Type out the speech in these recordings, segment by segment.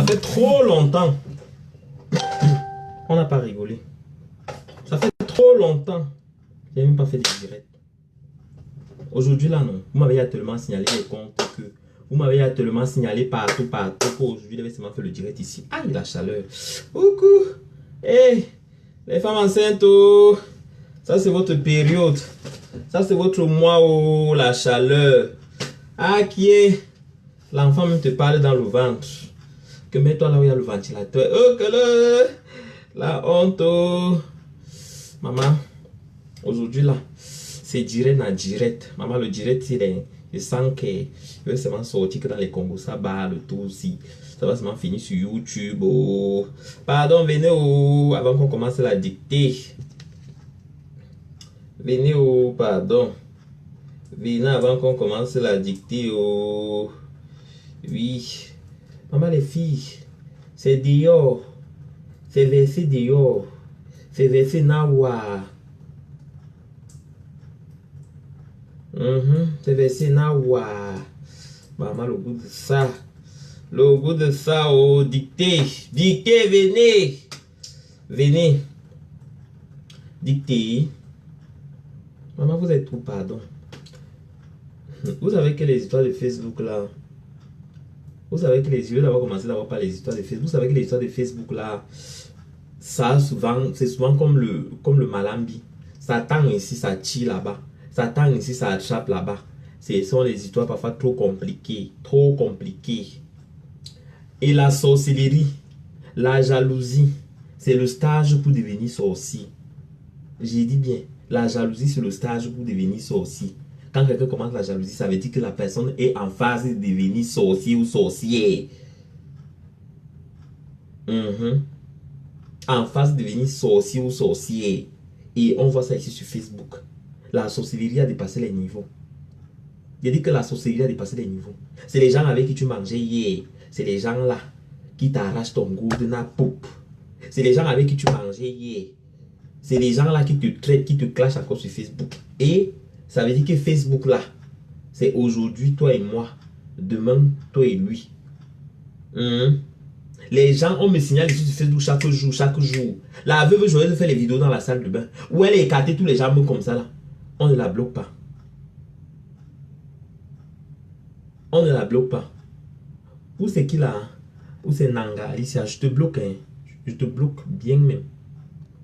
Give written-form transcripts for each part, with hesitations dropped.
fait trop longtemps. On n'a pas rigolé. Ça fait trop longtemps. J'ai même pas fait des directs. Aujourd'hui là non. Vous m'avez tellement signalé les comptes que vous m'avez tellement signalé partout qu'aujourd'hui j'avais seulement fait le direct ici. Aïe la chaleur. Coucou. Hey, les femmes enceintes. Oh. Ça c'est votre période. Ça c'est votre mois. Oh, la chaleur. Ah qui est. L'enfant même te parle dans le ventre. Que mets-toi là où il y a le ventilateur. Oh que la honte. Oh. Maman. Aujourd'hui là. C'est direct na direct. Maman, le direct, je sens que je vais seulement sortir que dans les Congos, ça bat le tout aussi. Ça va seulement finir sur YouTube. Oh. Pardon, venez oh, avant qu'on commence la dictée. Venez oh, pardon. Venez avant qu'on commence la dictée. Oh. Oui. Maman, les filles, c'est dehors. C'est versé dehors. C'est versé nawa. C'est versé nawa. Maman, le goût de ça. Le goût de ça, oh, dictée. Dictée, venez. Venez. Dictée. Maman, vous êtes où, pardon? Vous savez que les histoires de Facebook, là. Vous savez que les yeux d'avoir commencé d'avoir par les histoires de Facebook. Vous savez que les histoires de Facebook, là. Ça, souvent, c'est souvent comme le malambi. Ça tend ici, ça tire là-bas. Ça tend ici, ça attrape là-bas. Ce sont des histoires parfois trop compliquées. Trop compliquées. Et la sorcellerie, la jalousie, c'est le stage pour devenir sorcier. J'ai dit bien, la jalousie, c'est le stage pour devenir sorcier. Quand quelqu'un commence la jalousie, ça veut dire que la personne est en phase de devenir sorcier ou sorcière. En phase de devenir sorcier ou sorcière. Et on voit ça ici sur Facebook. La sorcellerie a dépassé les niveaux. Je dis que la sorcellerie a dépassé les niveaux. C'est les gens avec qui tu mangeais hier. C'est les gens là qui t'arrachent ton goût de na poupe. C'est les gens avec qui tu mangeais hier. C'est les gens là qui te traitent, qui te clashent encore sur Facebook. Et ça veut dire que Facebook là, c'est aujourd'hui toi et moi. Demain, toi et lui. Les gens, on me signale ici sur Facebook chaque jour, chaque jour. La veuve Joël fait les vidéos dans la salle de bain. Où elle est écartée tous les jambes comme ça là. On ne la bloque pas. On ne la bloque pas. Où c'est qui là? Où c'est Nanga, Alicia? Je te bloque. Hein. Je te bloque bien même.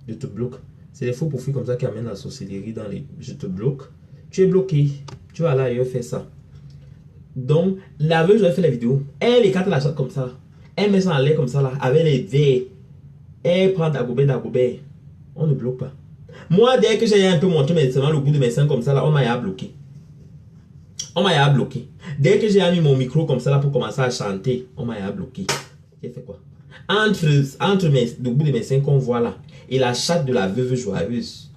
Je te bloque. C'est les faux profils comme ça qui amènent la sorcellerie dans les... Je te bloque. Tu es bloqué. Tu vas là ailleurs faire ça. Donc, la veuve Joël fait la vidéo. Elle écarte la chatte comme ça. Elle met ça en l'air comme ça là. Avec les verres. Elle prend Dagobert. On ne bloque pas. Moi, dès que j'ai un peu montré maintenant le bout de mes seins comme ça là, on m'a bloqué. On m'a bloqué. Dès que j'ai mis mon micro comme ça là pour commencer à chanter, on m'a bloqué. J'ai fait quoi? Entre le bout de mes seins qu'on voit là et la chatte de la veuve joyeuse,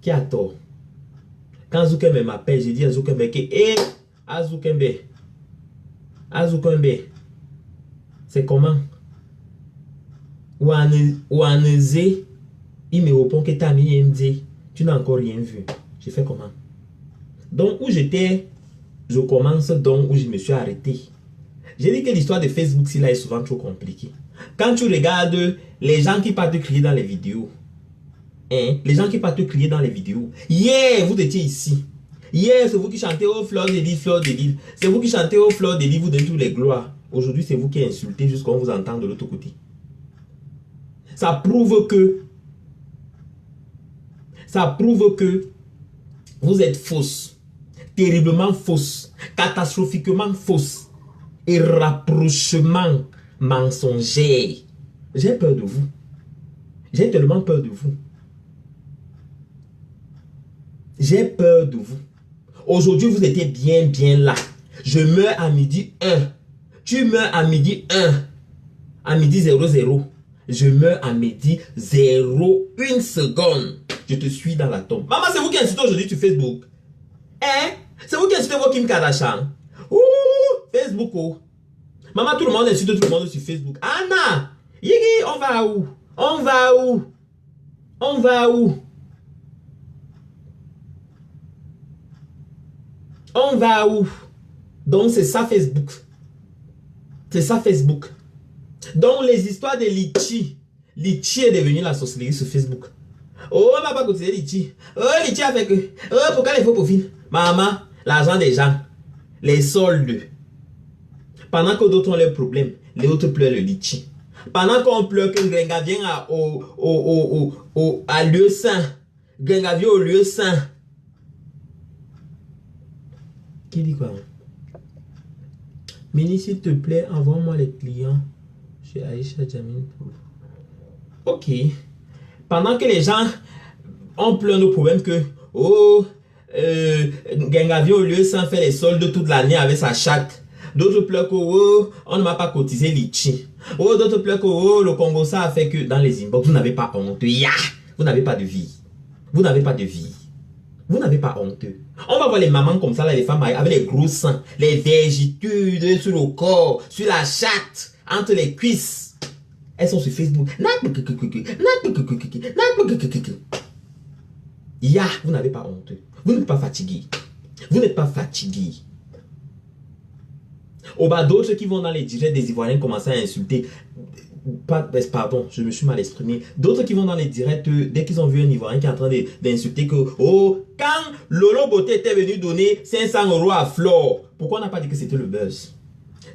qui a tort? Quand Zoukembe m'appelle, j'ai dit à Zoukembe que hé, Zoukembe, c'est comment? Ou Anezé, il me répond que t'as mis MD, tu n'as encore rien vu. J'ai fait comment? Donc où j'étais, je commence donc où je me suis arrêté. J'ai dit que l'histoire de Facebook là est souvent trop compliquée. Quand tu regardes les gens qui partent te crier dans les vidéos, hein, les gens qui partent te crier dans les vidéos, hier vous étiez ici. Hier c'est vous qui chantez au fleur de l'île, fleur de l'île. C'est vous qui chantez au fleur de l'île, vous donnez toutes les gloires. Aujourd'hui c'est vous qui insultez jusqu'à ce qu'on vous entende de l'autre côté. Ça prouve que vous êtes fausse, terriblement fausse, catastrophiquement fausse et rapprochement mensonger. J'ai peur de vous. J'ai tellement peur de vous. J'ai peur de vous. Aujourd'hui, vous étiez bien là. Je meurs à midi 1. Tu meurs à midi 1. À midi 00. Je meurs à midi 0, 1 seconde. Je te suis dans la tombe. Maman, c'est vous qui insultez aujourd'hui sur Facebook. Hein? C'est vous qui insultez vos Kim Kardashian. Ouh, Facebook, oh. Maman, tout le monde insulte tout le monde sur Facebook. Anna, Yigi, on va où? On va où? On va où? On va où? Donc, c'est ça Facebook. C'est ça Facebook. Donc, les histoires de Litchi. Litchi est devenu la sorcellerie sur Facebook. Oh, on va pas cotiser Litchi. Oh, Litchi a fait que. Oh, pourquoi les faux profils? Maman, l'argent des gens. Les soldes. Pendant que d'autres ont leurs problèmes, les autres pleurent le Litchi. Pendant qu'on pleure que Grenga vient à lieu saint. Grenga vient au lieu saint. Qui dit quoi? Mini, s'il te plaît, envoie-moi les clients chez Aïcha Jamil. Ok. Pendant que les gens ont plein de problèmes que, oh, Gengavio au lieu sans faire les soldes toute l'année avec sa chatte. D'autres pleurent que, oh, on ne m'a pas cotisé Litchi. Oh, d'autres pleurent que, oh, le Congo, ça a fait que dans les inbox, vous n'avez pas honte. Ya! Vous n'avez pas de vie. Vous n'avez pas de vie. Vous n'avez pas honte. On va voir les mamans comme ça, là, les femmes avec les gros seins, les vergitudes sur le corps, sur la chatte, entre les cuisses. Elles sont sur Facebook. Ya, vous n'avez pas honte. Vous n'êtes pas fatigué. Vous n'êtes pas fatigué. Au bas, d'autres qui vont dans les directs des Ivoiriens commencer à insulter. Pardon, je me suis mal exprimé. D'autres qui vont dans les directs, dès qu'ils ont vu un Ivoirien qui est en train d'insulter que, oh, quand Lolo Beauté était venu donner 500 € à Flore, pourquoi on n'a pas dit que c'était le buzz?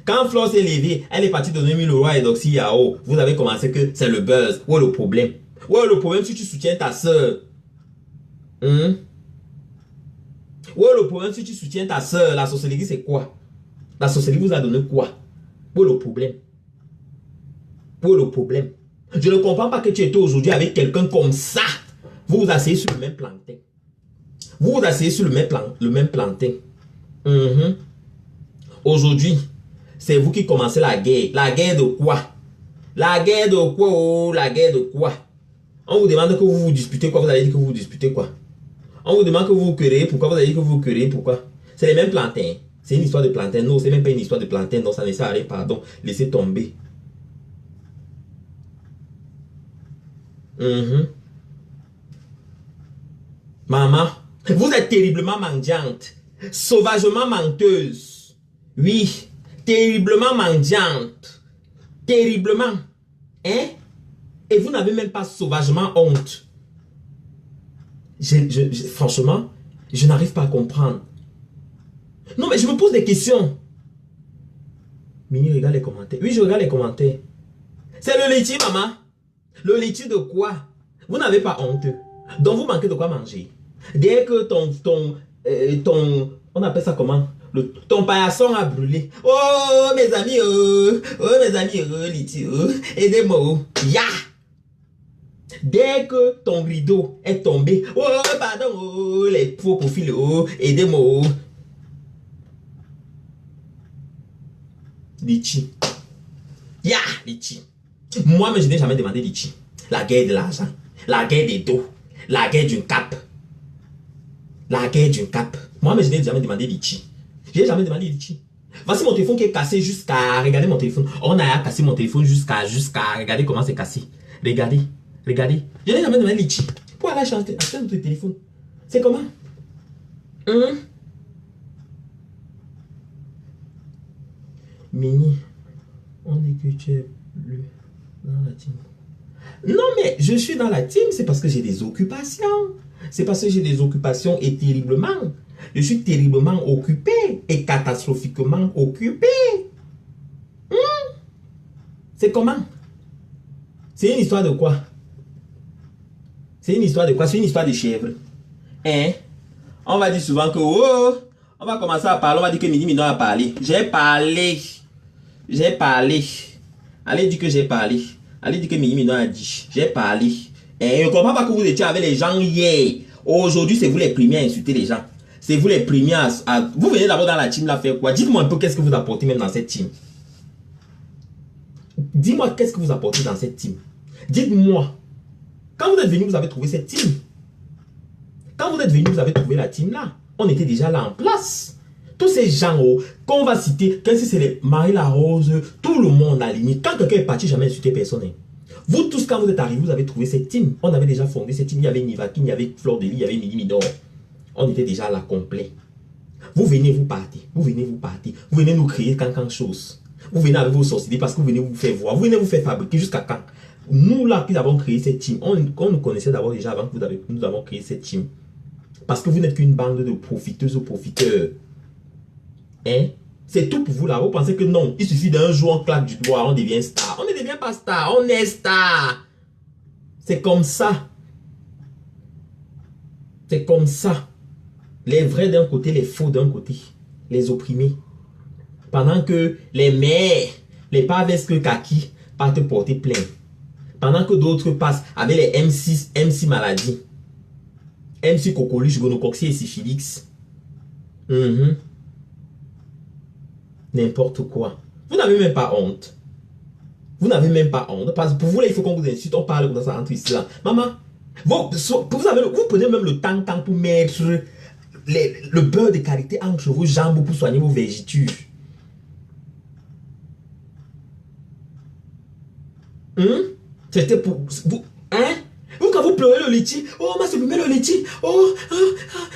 Quand Flore s'est levée, elle est partie donner 1000 € à Edoxy Yao. Vous avez commencé que c'est le buzz. Où est le problème? Où est le problème si tu soutiens ta soeur? Où est le problème si tu soutiens ta soeur? La sorcellerie, c'est quoi? La sorcellerie vous a donné quoi? Où est le problème? Où est le problème? Je ne comprends pas que tu étais aujourd'hui avec quelqu'un comme ça. Vous vous asseyez sur le même plantain. Vous vous asseyez sur le même plantain. Aujourd'hui, c'est vous qui commencez la guerre. La guerre de quoi? La guerre de quoi? Oh, la guerre de quoi? On vous demande que vous vous disputez quoi? Vous allez dire que vous vous disputez quoi? On vous demande que vous vous querellez. Pourquoi? Vous allez dire que vous vous querellez. Pourquoi? C'est les mêmes plantains. C'est une histoire de plantain. Non, c'est même pas une histoire de plantain. Donc ça ne sert à rien. Pardon. Laissez tomber. Maman, vous êtes terriblement mendiante. Sauvagement menteuse. Oui. Terriblement mendiante. Terriblement. Hein? Et vous n'avez même pas sauvagement honte. Franchement, je n'arrive pas à comprendre. Non, mais je me pose des questions. Mini, regarde les commentaires. Oui, je regarde les commentaires. C'est le litchi, maman. Le litchi de quoi? Vous n'avez pas honte. Donc, vous manquez de quoi manger. Dès que on appelle ça comment? Ton paillasson a brûlé. Oh, mes amis, litchi, aidez-moi. Ya! Dès que ton rideau est tombé, oh, pardon, oh, les faux profils, oh, aidez-moi. Litchi. Ya, litchi. Moi, mais je n'ai jamais demandé litchi. La guerre de l'argent, la guerre des dos, la guerre d'une cape. La guerre d'une cape. Moi, mais je n'ai jamais demandé litchi. Je n'ai jamais demandé litchi. Voici mon téléphone qui est cassé jusqu'à... Regardez mon téléphone. On a cassé mon téléphone jusqu'à... Regardez comment c'est cassé. Regardez. Regardez. Je n'ai jamais demandé litchi. Pour aller acheter notre téléphone. C'est comment? Mini, on dit que tu es plus dans la team. Non, mais je suis dans la team, c'est parce que j'ai des occupations. C'est parce que j'ai des occupations et terriblement. Je suis terriblement occupé et catastrophiquement occupé. C'est comment? C'est une histoire de quoi? C'est une histoire de quoi? C'est une histoire de chèvre. Hein? On va dire souvent que, oh, on va commencer à parler, on va dire que Mini Minon a parlé. J'ai parlé. J'ai parlé. Allez dire que j'ai parlé. Allez dire que Mini Minon a dit. J'ai parlé. Et je ne comprends pas que vous étiez avec les gens hier. Aujourd'hui, c'est vous les premiers à insulter les gens. C'est vous les premiers à... Vous venez d'abord dans la team là faire quoi? Dites-moi un peu qu'est-ce que vous apportez même dans cette team. Dis-moi qu'est-ce que vous apportez dans cette team. Dites-moi. Quand vous êtes venu, vous avez trouvé cette team. Quand vous êtes venu, vous avez trouvé la team là. On était déjà là en place. Tous ces gens qu'on va citer, qu'est-ce que c'est les Marie-La Rose, tout le monde à la limite. Quand quelqu'un est parti, jamais insulté personne. Vous tous, quand vous êtes arrivés, vous avez trouvé cette team. On avait déjà fondé cette team. Il y avait Nivakin, il y avait Fleur de Lis, il y avait Mini Midor. On était déjà là complet. Vous venez, vous partez. Vous venez, vous partez. Vous venez nous créer quelque chose. Vous venez avec vos sorcelleries parce que vous venez vous faire voir. Vous venez vous faire fabriquer jusqu'à quand? Nous, là, qui avons créé cette team, on nous connaissait d'abord déjà avant que nous avons créé cette team. Parce que vous n'êtes qu'une bande de profiteuses ou profiteurs. Hein? C'est tout pour vous là. Vous pensez que non, il suffit d'un jour, on claque du doigt, on devient star. On ne devient pas star, on est star. C'est comme ça. C'est comme ça. Les vrais d'un côté, les faux d'un côté. Les opprimés. Pendant que les mères, les pavesques kaki partent porter plainte. Pendant que d'autres passent avec les MC maladies. MC coqueluche, gonocoxie et syphilis. N'importe quoi. Vous n'avez même pas honte. Vous n'avez même pas honte. Parce que pour vous, là, il faut qu'on vous insulte. On parle comme ça entre ici là. Maman, vous prenez même le temps pour mettre le beurre de qualité entre vos jambes pour soigner vos vergetures. C'était pour vous. Hein? Vous, quand vous pleurez le litchi, oh, ma soeur, le litchi, oh,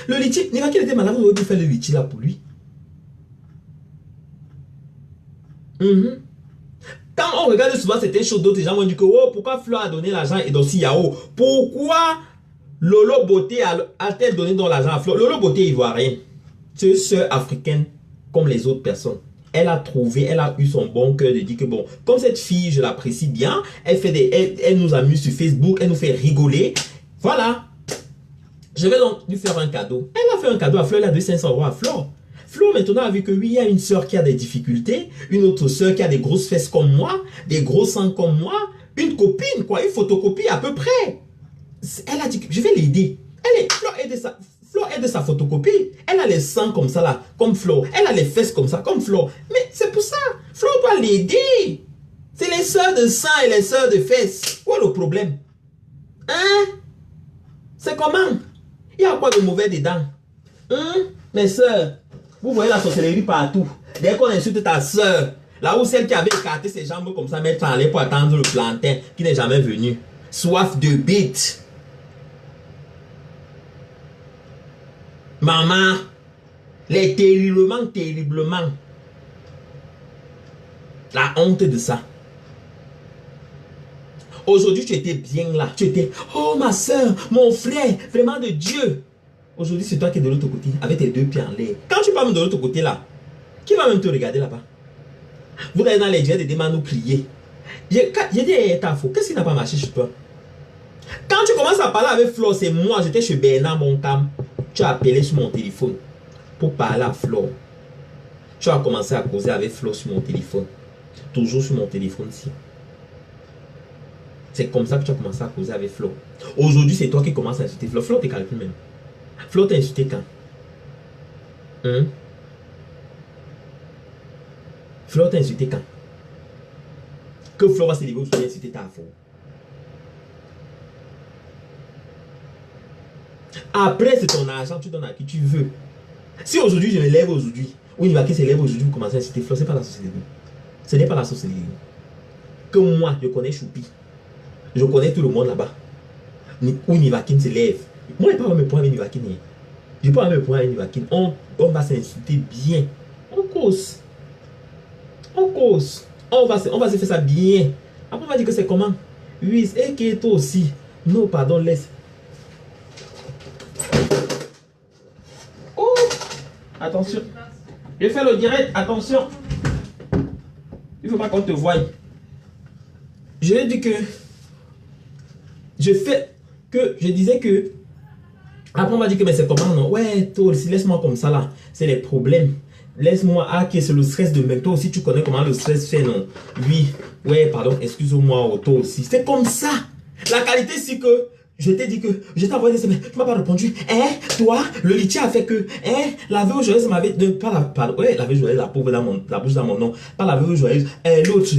le litchi. Il va qu'il était malade, vous devez faire le litchi là pour lui. Quand on regarde souvent certaines choses, d'autres gens vont dire que oh, pourquoi Flo a donné l'argent et Dossi Yao? Pourquoi Lolo Beauté a-t-elle donné dans l'argent à Flo? Lolo Beauté ivoirienne, c'est une sœur africaine comme les autres personnes. Elle a trouvé, elle a eu son bon cœur de dire que bon, comme cette fille, je l'apprécie bien, elle nous amuse sur Facebook, elle nous fait rigoler. Voilà. Je vais donc lui faire un cadeau. Elle a fait un cadeau à Flo, elle a donné 500 € à Flo. Flo maintenant a vu que oui, il y a une soeur qui a des difficultés, une autre soeur qui a des grosses fesses comme moi, des gros seins comme moi, une copine, quoi, une photocopie à peu près. Elle a dit que je vais l'aider. Flo est de sa photocopie. Elle a les seins comme ça là, comme Flo. Elle a les fesses comme ça, comme Flo. Mais c'est pour ça, Flo doit l'aider. C'est les sœurs de seins et les sœurs de fesses. Où est le problème? Hein? C'est comment? Il y a quoi de mauvais dedans? Mes sœurs, vous voyez la sorcellerie partout. Dès qu'on insulte ta sœur, là où celle qui avait écarté ses jambes comme ça, mettre en l'air pour attendre le plantain qui n'est jamais venu. Soif de bite. Maman, les terriblement. La honte de ça. Aujourd'hui, tu étais bien là. Tu étais, oh ma soeur, mon frère, vraiment de Dieu. Aujourd'hui, c'est toi qui es de l'autre côté, avec tes deux pieds en l'air. Quand tu parles de l'autre côté là, qui va même te regarder là-bas? Vous allez dans les dieux des démons nous crier. J'ai dit, t'as faux. Qu'est-ce qui n'a pas marché chez toi? Quand tu commences à parler avec Flo, c'est moi, j'étais chez Bernard Moncam. Tu as appelé sur mon téléphone pour parler à Flo. Tu as commencé à causer avec Flo sur mon téléphone. Toujours sur mon téléphone ici. C'est comme ça que tu as commencé à causer avec Flo. Aujourd'hui, c'est toi qui commences à insulter Flo. Flo, t'es calculé même. Flo, t'as insulté quand? Flo, t'as insulté quand? Que Flo va se lever ou tu insulter ta faute. Après, c'est ton argent, tu donnes à qui tu veux. Si aujourd'hui, je me lève aujourd'hui, ou il va qui se lève aujourd'hui, vous commencez à insulter Flo, c'est pas la société. Ce n'est pas la société. Que moi, je connais Choupi. Je connais tout le monde là-bas. Où Nivakin se lève. Moi, je ne peux pas me prendre avec Nivakin. Je ne peux pas me prendre avec Nivakin. On va s'insulter bien. On cause. On cause. On va se faire ça bien. Après, on va dire que c'est comment? Oui, et que toi aussi. Non, pardon, laisse. Oh! Attention. Je fais le direct. Attention. Il ne faut pas qu'on te voie. Je dis que je disais que après on va dire que mais c'est comment non ouais toi aussi laisse-moi comme ça là c'est les problèmes laisse-moi que c'est le stress de même toi aussi tu connais comment le stress fait non oui ouais pardon excuse-moi toi aussi c'est comme ça la qualité c'est que je t'ai dit que je t'ai envoyé des semaines tu m'as pas répondu toi le litier a fait que la veuve joyeuse m'avait pas la pardon ouais la veuve joyeuse la pauvre dans la bouche dans mon nom pas la veuve joyeuse l'autre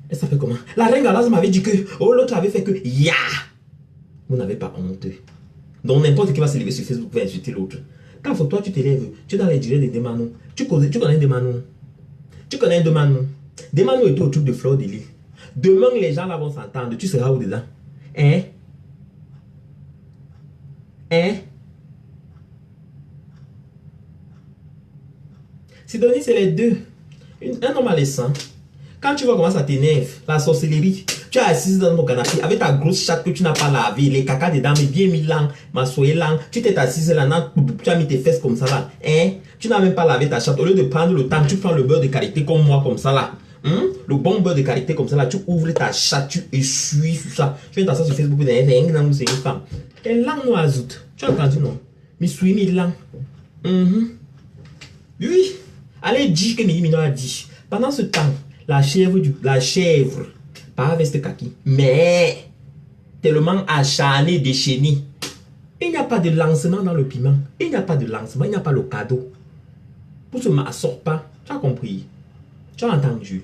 elle s'appelle comment? La reine Galaz m'avait dit que l'autre avait fait que ya. Vous n'avez pas honte. Donc n'importe qui va se lever sur Facebook va insulter l'autre. Quand toi tu te lèves, tu es dans les directs des Demanou. Tu connais Demanou. Tu connais Demanou. Demanou est au truc de Fleur de Lille. Demain les gens là vont s'entendre. Tu seras où dedans? Sidonie c'est les deux. Un homme adolescent, quand tu vois comment ça t'énerve, la sorcellerie, tu es assise dans ton canapé avec ta grosse chatte que tu n'as pas lavé, les caca dedans, mais bien mis là, massoyé là, tu t'es assise là, tu as mis tes fesses comme ça là, hein? Tu n'as même pas lavé ta chatte. Au lieu de prendre le temps, tu prends le beurre de karité comme moi, comme ça là. Le bon beurre de karité comme ça là, tu ouvres ta chatte, tu essuies tout ça. Tu viens t'asseoir sur Facebook, c'est une femme. Et langue noisoute, tu as entendu non? Mais suis mis langue. Oui, allez dire que Mino a dit. Pendant ce temps, la chèvre, pas veste kaki, mais tellement acharnée, déchaînée. Il n'y a pas de lancement dans le piment. Il n'y a pas de lancement, il n'y a pas le cadeau. Pour ce m'assort pas, tu as compris. Tu as entendu.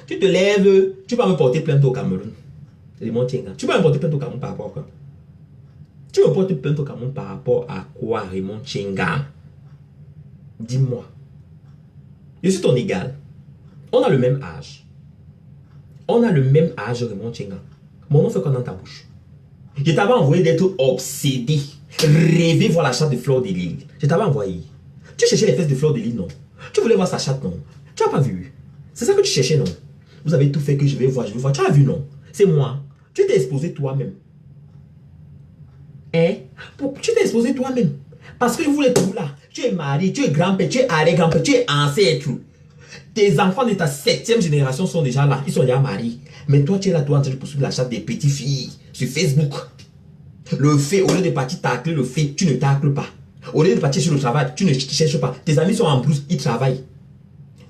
Tu te lèves, tu vas me porter plainte au Cameroun. Tu vas me porter plainte au Cameroun par rapport à quoi? Tu me portes plainte au Cameroun par rapport à quoi, Raymond Tchenga? Dis-moi. Je suis ton égal. On a le même âge. On a le même âge, Raymond Tchenga. Mon nom fait quoi dans ta bouche? Je t'avais envoyé d'être obsédé. Rêver voir la chatte de Fleur de Lys. Je t'avais envoyé. Tu cherchais les fesses de Fleur de Lys, non? Tu voulais voir sa chatte, non? Tu n'as pas vu. C'est ça que tu cherchais, non? Vous avez tout fait que je vais voir, je vais voir. Tu as vu, non? C'est moi. Tu t'es exposé toi-même. Hein? Tu t'es exposé toi-même. Parce que je voulais tout là. Tu es marié, tu es grand-père, tu es arrière-grand-père, tu es ancêtre. Tes enfants de ta 7e génération sont déjà là. Ils sont déjà mariés. Mais toi, tu es là, toi, en train de poursuivre la chatte des petites filles sur Facebook. Le fait, au lieu de partir tacler le fait, tu ne tacles pas. Au lieu de partir sur le travail, tu ne cherches pas. Tes amis sont en blouse, ils travaillent.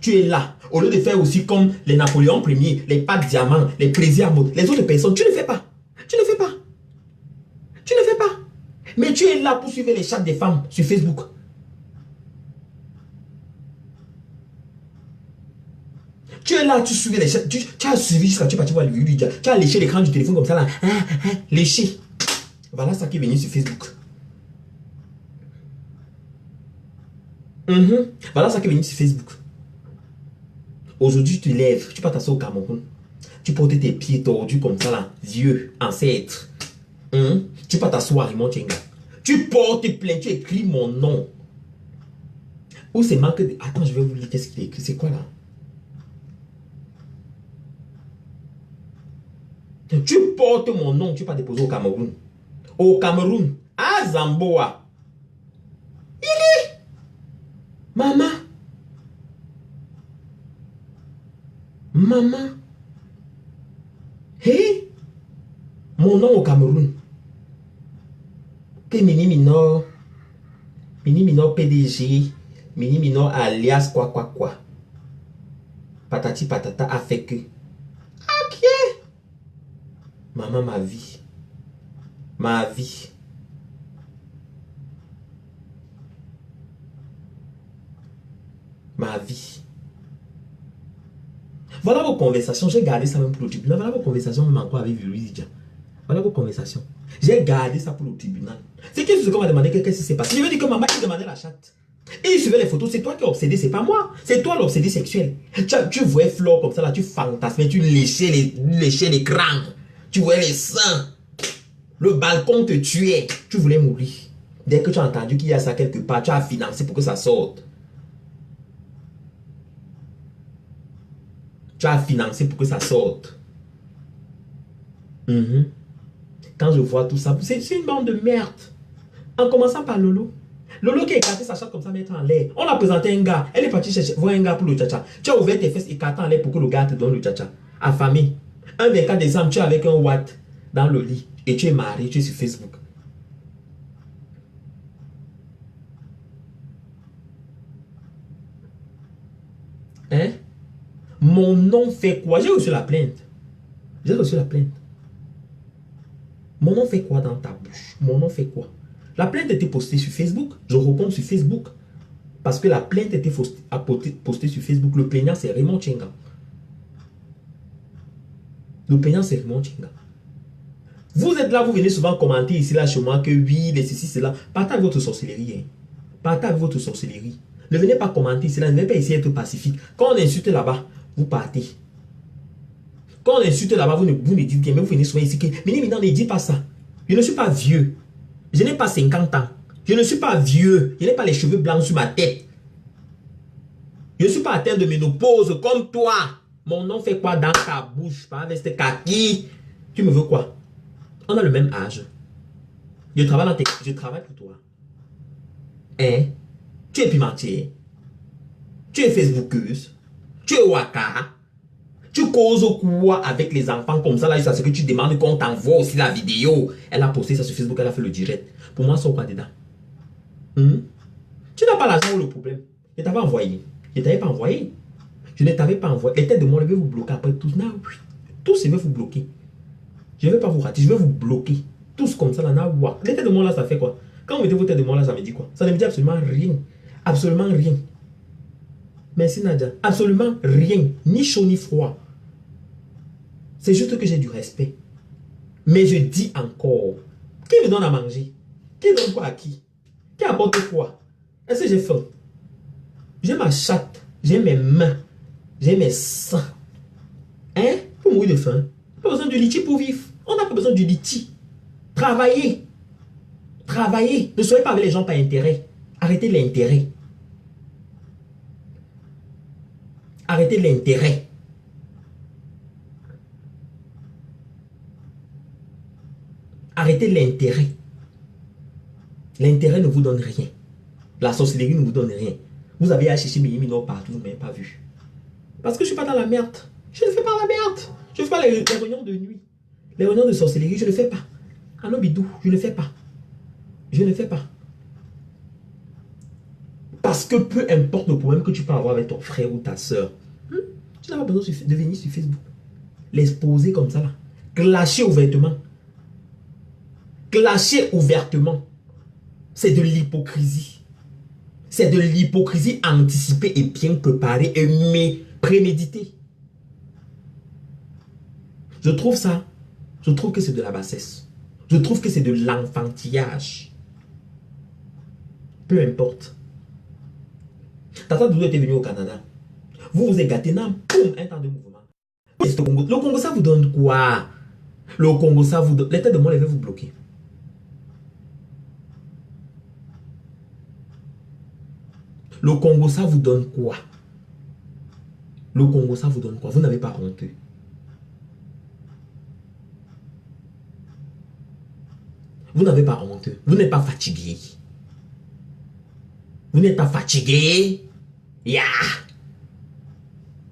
Tu es là. Au lieu de faire aussi comme les Napoléon Ier, les pâtes diamants, les plaisirs mode, les autres personnes, tu ne fais pas. Tu ne fais pas. Tu ne fais pas. Mais tu es là pour suivre les chattes des femmes sur Facebook. Tu es là, tu suivais les chattes. Tu as suivi jusqu'à tu es parti voir le vidéo. Tu as léché l'écran du téléphone comme ça là. Léché. Voilà ça qui est venu sur Facebook. Voilà ça qui est venu sur Facebook. Aujourd'hui, tu te lèves, tu peux t'asseoir au Cameroun. Tu portes tes pieds tordus comme ça là, vieux, ancêtre. Tu peux t'asseoir, Raymond Tchenga. Tu portes plainte, tu écris mon nom. Ou c'est marqué de... Attends, je vais vous lire qu'est-ce qu'il écrit. C'est quoi là? Tu portes mon nom, tu peux pas déposer au Cameroun. Au Cameroun, à Zamboa. Il est... Maman. Maman. Hé. Mon nom au Cameroun. Que Mini Minor. Mini Minor PDG. Mini Minor alias quoi. Patati patata a fait que. Ok. Maman, ma vie. Ma vie. Ma vie. Voilà vos conversations. J'ai gardé ça même pour le tribunal. Voilà vos conversations même encore avec Viruidja. Voilà vos conversations. J'ai gardé ça pour le tribunal. C'est qui ce qu'on m'a demandé qu'est-ce qui s'est passé. Je veux dire que maman qui demandait la chatte. Et il suivait les photos. C'est toi qui es obsédé, c'est pas moi. C'est toi l'obsédé sexuel. Tu voyais Flore comme ça là, tu fantasmais, tu léchais l'écran. Tu voyais les seins. Le balcon te tuait. Tu voulais mourir. Dès que tu as entendu qu'il y a ça quelque part, tu as financé pour que ça sorte. Tu as financé pour que ça sorte. Quand je vois tout ça, c'est une bande de merde. En commençant par Lolo. Lolo qui a écarté sa chatte comme ça, mettre en l'air. On a présenté un gars. Elle est partie chercher, voir un gars pour le tcha-tcha. Tu as ouvert tes fesses écartant en l'air pour que le gars te donne le tcha-tcha. Affamé. Un 24 décembre, tu es avec un watt dans le lit. Et tu es marié, tu es sur Facebook. Hein? Mon nom fait quoi? J'ai reçu la plainte. J'ai reçu la plainte. Mon nom fait quoi dans ta bouche? Mon nom fait quoi? La plainte était postée sur Facebook. Je réponds sur Facebook. Parce que la plainte était postée sur Facebook. Le plaignant, c'est Raymond Tchenga. Le plaignant, c'est Raymond Tchenga. Vous êtes là, vous venez souvent commenter ici, là, chez moi, que oui, les ceci, cela. Partez avec votre sorcellerie. Hein. Partez avec votre sorcellerie. Ne venez pas commenter ici, là. Ne venez pas essayer d'être pacifique. Quand on insulte là-bas, vous partez. Quand on insulte là-bas, vous ne dites rien, mais vous venez souvent ici que, mais non, ne dites pas ça. Je ne suis pas vieux. Je n'ai pas 50 ans. Je ne suis pas vieux. Je n'ai pas les cheveux blancs sur ma tête. Je ne suis pas atteint de ménopause comme toi. Mon nom fait quoi dans ta bouche? Pas avec ce kaki. Tu me veux quoi? On a le même âge. Je travaille pour toi. Hein? Tu es pimentier. Tu es Facebookeuse. Tu es waka. Tu causes quoi avec les enfants comme ça là, c'est ce que tu demandes qu'on t'envoie aussi la vidéo. Elle a posté ça sur Facebook, elle a fait le direct. Pour moi, c'est quoi dedans? Tu n'as pas l'argent ou le problème? Je t'avais envoyé. Je ne t'avais pas envoyé. Je ne t'avais pas envoyé. Les têtes de moi, je vais vous bloquer après tous. Non, tous, je vais vous bloquer. Je ne vais pas vous rater, je vais vous bloquer. Tous comme ça, là, les têtes de moi là, ça fait quoi? Quand vous mettez vos têtes de moi là, ça me dit quoi? Ça ne me dit absolument rien. Absolument rien. Merci Nadia. Absolument rien. Ni chaud ni froid. C'est juste que j'ai du respect. Mais je dis encore, qui me donne à manger? Qui donne quoi à qui? Qui apporte quoi? Est-ce que j'ai faim? J'ai ma chatte, j'ai mes mains, j'ai mes seins. Hein? Pour mourir de faim. Pas besoin du litchi pour vivre. On n'a pas besoin du litchi. Travaillez. Travaillez. Ne soyez pas avec les gens par intérêt. Arrêtez l'intérêt. Arrêtez l'intérêt. Arrêtez l'intérêt. L'intérêt ne vous donne rien. La sorcellerie ne vous donne rien. Vous avez à chercher mes mineurs partout, vous ne m'avez pas vu. Parce que je ne suis pas dans la merde. Je ne fais pas la merde. Je ne fais pas les réunions de nuit. Les réunions de sorcellerie, je ne fais pas. Ah non, bidou, je ne fais pas. Je ne fais pas. Parce que peu importe le problème que tu peux avoir avec ton frère ou ta soeur, tu n'as pas besoin de venir sur Facebook. L'exposer comme ça là. Clasher ouvertement. Clasher ouvertement. C'est de l'hypocrisie. C'est de l'hypocrisie anticipée et bien préparée et préméditée. Je trouve ça, je trouve que c'est de la bassesse. Je trouve que c'est de l'enfantillage. Peu importe. Tata Doudou était venu au Canada. Vous vous êtes gâté, non? Boum, un temps de mouvement. Le Congo, ça vous donne quoi? Le Congo, ça vous donne... Les têtes de moi, les vais vous bloquer. Le Congo, ça vous donne quoi? Le Congo, ça vous donne quoi? Vous n'avez pas honte. Vous n'avez pas honte. Vous n'êtes pas fatigué. Vous n'êtes pas fatigué. Yeah!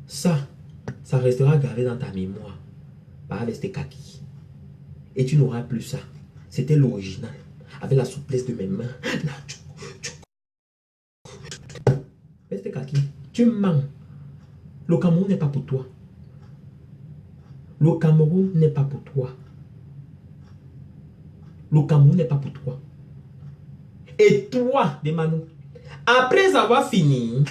Ça restera gravé dans ta mémoire. Par avec tes kaki. Et tu n'auras plus ça. C'était l'original. Avec la souplesse de mes mains. Reste kaki. Tu mens. Le Cameroun n'est pas pour toi. Le Cameroun n'est pas pour toi. Le Cameroun n'est pas pour toi. Et toi, Demano, après avoir fini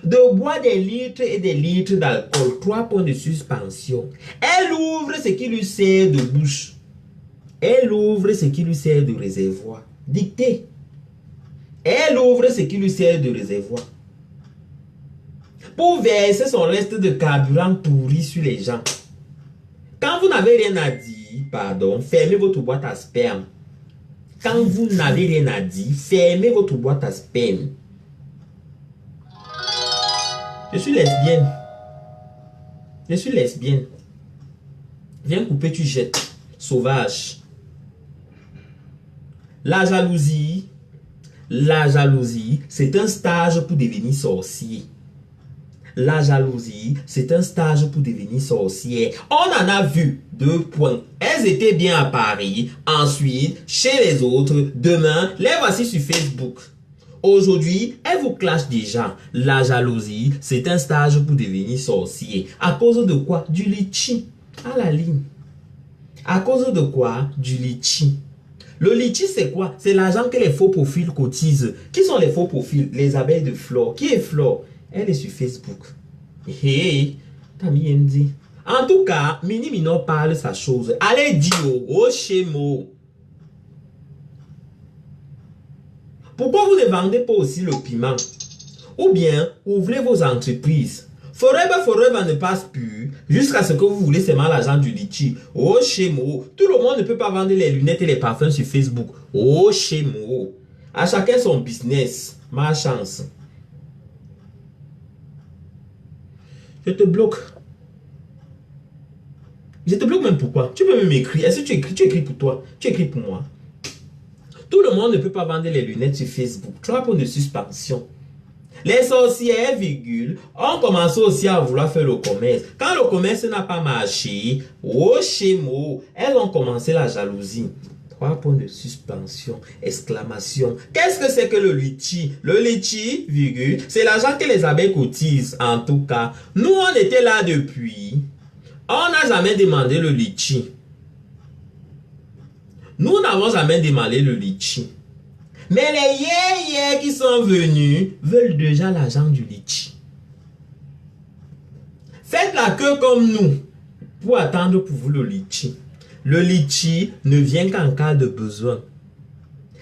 de boire des litres et des litres d'alcool, 3 points de suspension, elle ouvre ce qui lui sert de bouche. Elle ouvre ce qui lui sert de réservoir. Dictée. Elle ouvre ce qui lui sert de réservoir. Pour verser son reste de carburant pourri sur les gens. Quand vous n'avez rien à dire, pardon, fermez votre boîte à sperme. Quand vous n'avez rien à dire, fermez votre boîte à sperme. Je suis lesbienne. Je suis lesbienne. Viens couper, tu jettes. Sauvage. La jalousie, c'est un stage pour devenir sorcier. La jalousie, c'est un stage pour devenir sorcière. On en a vu 2 points. Elles étaient bien à Paris. Ensuite, chez les autres. Demain, les voici sur Facebook. Aujourd'hui, elles vous clashent déjà. La jalousie, c'est un stage pour devenir sorcier. À cause de quoi? Du litchi. À la ligne. À cause de quoi? Du litchi. Le litchi, c'est quoi? C'est l'argent que les faux profils cotisent. Qui sont les faux profils? Les abeilles de Flore. Qui est Flore? Elle est sur Facebook. Hey, t'as mis dit. En tout cas, Mini Minor parle sa chose. Allez, dire au schémo. Pourquoi vous ne vendez pas aussi le piment? Ou bien, ouvrez vos entreprises. Forever ne passe plus jusqu'à ce que vous voulez seulement l'argent du litchi. Oh, schémo. Tout le monde ne peut pas vendre les lunettes et les parfums sur Facebook. Oh, schémo. À chacun son business. Ma chance. Je te bloque. Je te bloque même pourquoi? Tu peux même écrire. Est-ce que tu écris pour toi? Tu écris pour moi? Tout le monde ne peut pas vendre les lunettes sur Facebook. 3 points de suspension. Les sorcières, virgule, ont commencé aussi à vouloir faire le commerce. Quand le commerce n'a pas marché, oh chémo, elles ont commencé la jalousie. 3 points de suspension, exclamation. Qu'est-ce que c'est que le litchi? Le litchi, virgule, c'est l'argent que les abeilles cotisent, en tout cas. Nous, on était là depuis. On n'a jamais demandé le litchi. Nous n'avons jamais demandé le litchi. Mais les yéyés qui sont venus veulent déjà l'argent du litchi. Faites la queue comme nous pour attendre pour vous le litchi. Le litchi ne vient qu'en cas de besoin.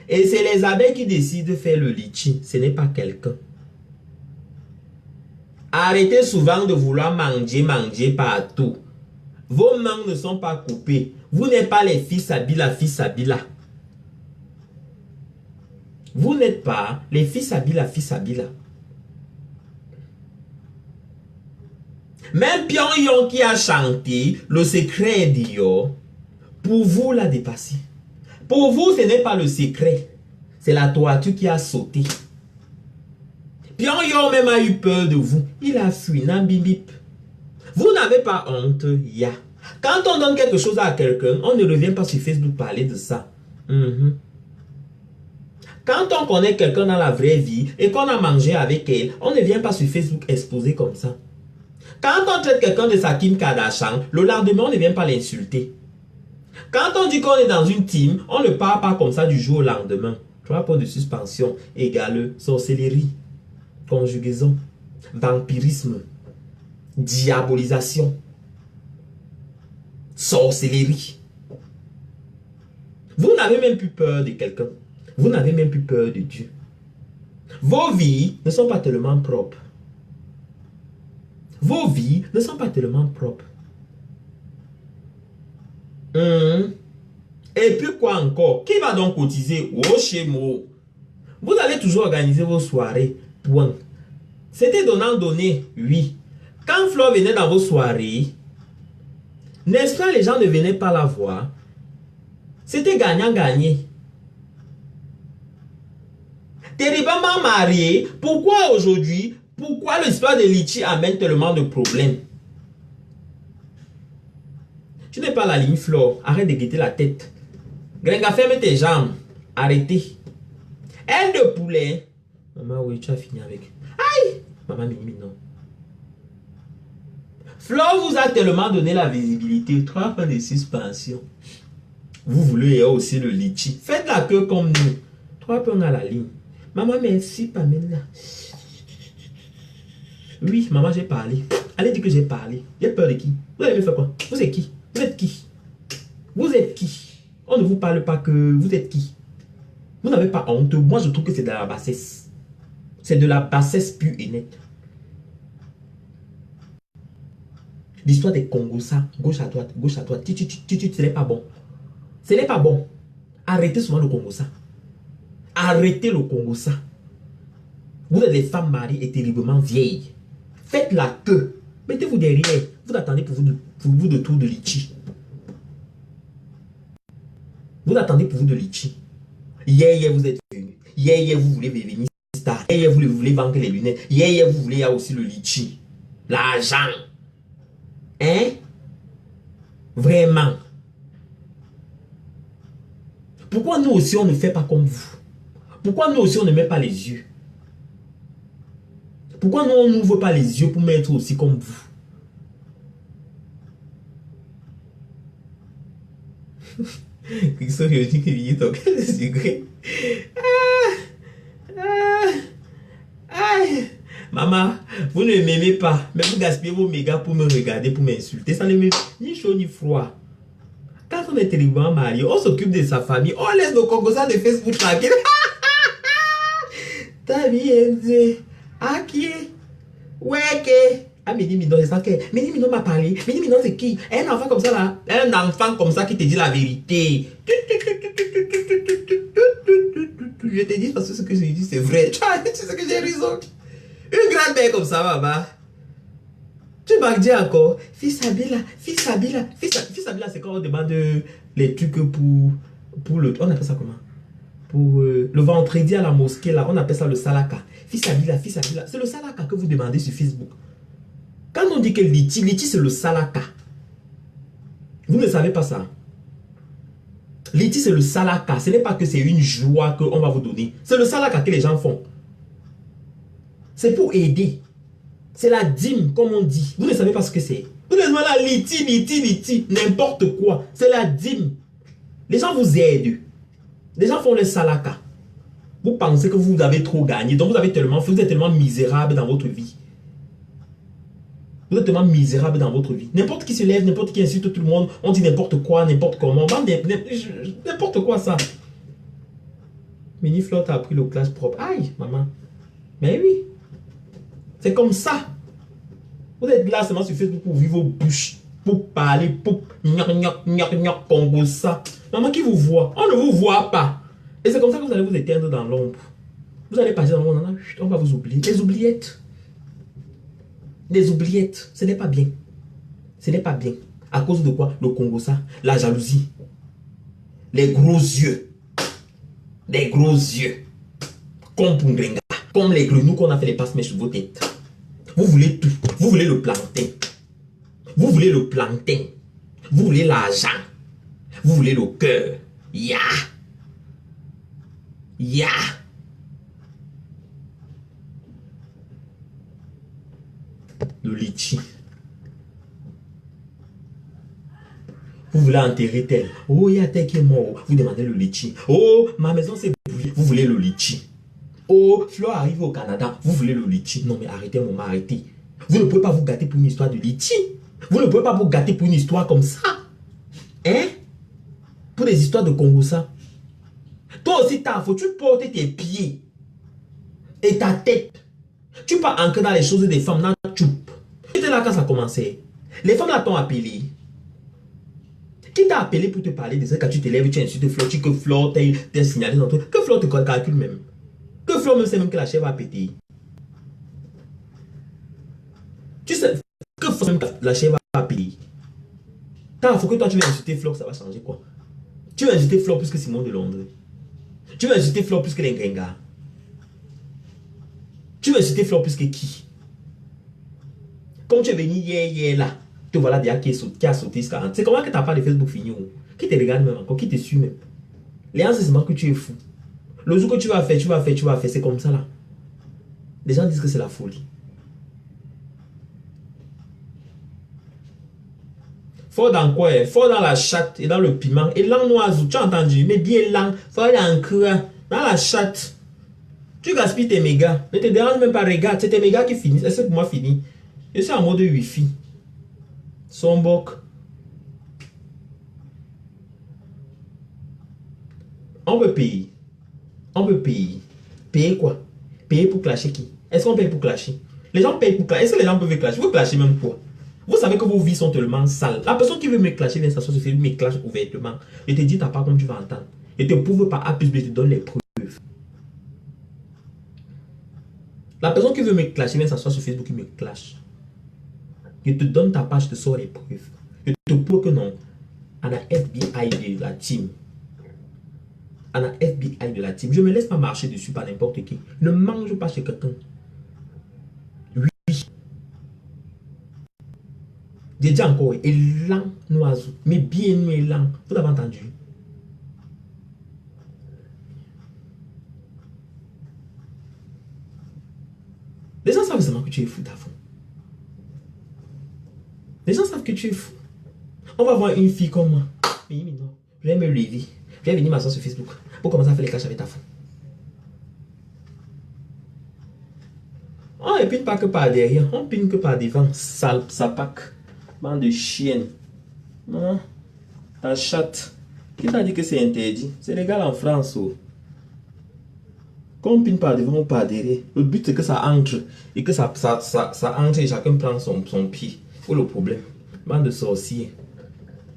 Et c'est les abeilles qui décident de faire le litchi. Ce n'est pas quelqu'un. Arrêtez souvent de vouloir manger partout. Vos mains ne sont pas coupées. Vous n'êtes pas les fils Abila. Vous n'êtes pas les fils Abila. Même Pyongyang qui a chanté le secret d'Io, pour vous l'a dépassé. Pour vous, ce n'est pas le secret. C'est la toiture qui a sauté. Pyongyang même a eu peur de vous. Il a fui, Nambibip. Vous n'avez pas honte, ya. Quand on donne quelque chose à quelqu'un, on ne revient pas sur Facebook parler de ça. Quand on connaît quelqu'un dans la vraie vie et qu'on a mangé avec elle, on ne vient pas sur Facebook exposer comme ça. Quand on traite quelqu'un de sa Kim Kardashian, le lendemain, on ne vient pas l'insulter. Quand on dit qu'on est dans une team, on ne parle pas comme ça du jour au lendemain. 3 points de suspension égale sorcellerie, conjugaison, vampirisme, diabolisation, sorcellerie. Vous n'avez même plus peur de quelqu'un. Vous n'avez même plus peur de Dieu. Vos vies ne sont pas tellement propres. Vos vies ne sont pas tellement propres. Et puis quoi encore? Qui va donc cotiser? Oh, chez moi. Vous allez toujours organiser vos soirées. Point. C'était donnant-donné, oui. Quand Flo venait dans vos soirées, n'est-ce pas, les gens ne venaient pas la voir. C'était gagnant-gagné. Terriblement marié. Pourquoi aujourd'hui? Pourquoi l'histoire de Litchi amène tellement de problèmes? Tu n'es pas la ligne Flo. Arrête de guetter la tête. Grenga, ferme tes jambes. Arrêtez. Aile de poulet. Maman, oui, tu as fini avec. Aïe! Maman, Mimi, non. Flo vous a tellement donné la visibilité. 3 points de suspension. Vous voulez aussi le litchi. Faites la queue comme nous. 3 points à la ligne. Maman, merci, Pamela. Oui, maman, j'ai parlé. Allez dire que j'ai parlé. J'ai peur de qui? Vous avez fait quoi? Vous êtes qui? Vous êtes qui? Vous êtes qui? On ne vous parle pas que vous êtes qui? Vous n'avez pas honte. Moi, je trouve que c'est de la bassesse. C'est de la bassesse pure et nette. L'histoire des Congosa, gauche à droite, ce n'est pas bon. Ce n'est pas bon. Arrêtez souvent le Congosa. Arrêtez le Congosa. Vous êtes des femmes mariées et terriblement vieilles. Faites la queue. Mettez-vous derrière. Vous attendez pour vous de tour de litchi. Vous attendez pour vous de litchi. Hier, vous êtes venu. Hier, vous voulez venir star. Hier, vous voulez vendre les lunettes. Hier, vous voulez aussi le litchi. L'argent. Hein? Vraiment. Pourquoi nous aussi, on ne fait pas comme vous? Pourquoi nous aussi, on ne met pas les yeux? Pourquoi nous, on n'ouvre pas les yeux pour mettre aussi comme vous? Maman, vous ne m'aimez pas, mais vous gaspillez vos mégas pour me regarder, pour m'insulter. Ça ne me ni chaud ni froid. Quand on est terriblement marié, on s'occupe de sa famille, on laisse nos Congolais de Facebook tranquille. T'as bien dit, qui ouais, que. Ah, Midi Midon, c'est ça que. Midi Midon m'a parlé. Midi Midon, c'est qui? Un enfant comme ça, là. Un enfant comme ça qui te dit la vérité. Je te dis parce que ce que je dis, c'est vrai. Tu sais ce que j'ai raison. Une grande mère comme ça, maman. Tu m'as dit encore, fils Abila, fils Abila, fils Abila, c'est quand on demande les trucs pour le... On appelle ça comment? Pour le vendredi à la mosquée, là, on appelle ça le salaka. Fils Abila, c'est le salaka que vous demandez sur Facebook. Quand on dit que Liti, c'est le salaka. Vous ne savez pas ça. Liti, c'est le salaka. Ce n'est pas que c'est une joie qu'on va vous donner. C'est le salaka que les gens font. C'est pour aider. C'est la dîme, comme on dit. Vous ne savez pas ce que c'est. Vous ne savez pas Liti, n'importe quoi. C'est la dîme. Les gens vous aident. Les gens font le salaka. Vous pensez que vous avez trop gagné. Donc vous avez tellement fait, vous êtes tellement misérable dans votre vie. Vous êtes tellement misérable dans votre vie. N'importe qui se lève, n'importe qui insulte tout le monde. On dit n'importe quoi, n'importe comment. N'importe quoi ça. Miniflore a appris le clash propre. Aïe, maman. Mais oui. C'est comme ça. Vous êtes là seulement sur Facebook pour vivre vos bouches. Pour parler, pour Congo ça. Maman qui vous voit. On ne vous voit pas. Et c'est comme ça que vous allez vous éteindre dans l'ombre. Vous allez passer dans le monde. On va vous oublier. Les oubliettes. Les oubliettes. Ce n'est pas bien. Ce n'est pas bien. À cause de quoi? Le Congo ça. La jalousie. Les gros yeux. Les gros yeux. Comme Pundrenga. Comme les grenouilles qu'on a fait les passe-mèches sur vos têtes. Vous voulez tout. Vous voulez le plantain. Vous voulez le plantain. Vous voulez l'argent. Vous voulez le cœur. Ya. Ya. Le litchi. Vous voulez enterrer tel. Oh, il y a tel qui est mort. Vous demandez le litchi. Oh, ma maison s'est brûlée. Vous voulez le litchi. Oh, Flo arrive au Canada. Vous voulez le litchi. Non, mais arrêtez, maman, arrêtez. Vous ne pouvez pas vous gâter pour une histoire de litchi. Vous ne pouvez pas vous gâter pour une histoire comme ça. Hein? Pour des histoires de Congo ça. Toi aussi, faut tu porter tes pieds et ta tête. Tu pas ancrer dans les choses des femmes. Dans tu étais là quand ça commençait. Les femmes là t'ont appelé. Qui t'a appelé pour te parler de ça quand tu te lèves, tu insultes Flore, que Flore t'es signalé dans tout. Que Flore te calcule même. Que Flore même sait même que la chèvre va péter. Tu sais que Flore même que la chèvre va péter. Quand il faut que toi tu vas insulter Flore, ça va changer quoi? Tu vas insulter Flore plus que Simon de Londres. Tu vas insulter Flore plus que les Ngenga. Tu vas insulter Flore plus que qui? Comme tu es venu hier là, te voilà déjà qui a sauté ce 40. C'est comment que ta part de Facebook fini? Qui te regarde même encore? Qui te suit même? Les gens se demandent que tu es fou. Le jour que tu vas faire, c'est comme ça là. Les gens disent que c'est la folie. Fort dans quoi? Fort dans la chatte et dans le piment. Et l'anoisou, tu as entendu? Mais bien lent. Fort dans quoi? Dans la chatte. Tu gaspilles tes mégas. Ne te dérange même pas, regarde. C'est tes mégas qui finissent. Et c'est pour moi fini. Je suis en mode Wi-Fi. Sombok. On peut payer. On peut payer. Payer quoi? Payer pour clasher qui? Est-ce qu'on paye pour clasher? Les gens payent pour clasher. Est-ce que les gens peuvent clasher? Vous clashez même quoi? Vous savez que vos vies sont tellement sales. La personne qui veut me clasher vient s'asseoir sur Facebook, me clash ouvertement. Je te dis, t'as pas comme tu vas entendre. Et te prouve par A plus B, je te donne les preuves. La personne qui veut me clasher vient s'asseoir sur Facebook, il me clash. Je te donne ta page, je te sors les preuves. Je te prouve que non. On a FBI de la team. On a FBI de la team. Je ne me laisse pas marcher dessus par n'importe qui. Ne mange pas chez quelqu'un. Oui. J'ai dit encore, élan oiseau. Mais bien nous élan. Vous avez entendu? Les gens savent seulement que tu es fou d'avant. Les gens savent que tu es fou. On va voir une fille comme moi. Mais non, je vais me lever. Je vais venir m'asseoir sur Facebook pour commencer à faire les clashs avec ta femme. On ne pine pas que par derrière, on pine que par devant. Sale, sapac. Bande de chiennes. Non. Ta chatte. Qui t'a dit que c'est interdit? C'est légal en France. Oh. Qu'on pine par devant ou par derrière. Le but c'est que ça entre. Et que ça entre et chacun prend son pied. Où le problème? Bande de sorciers.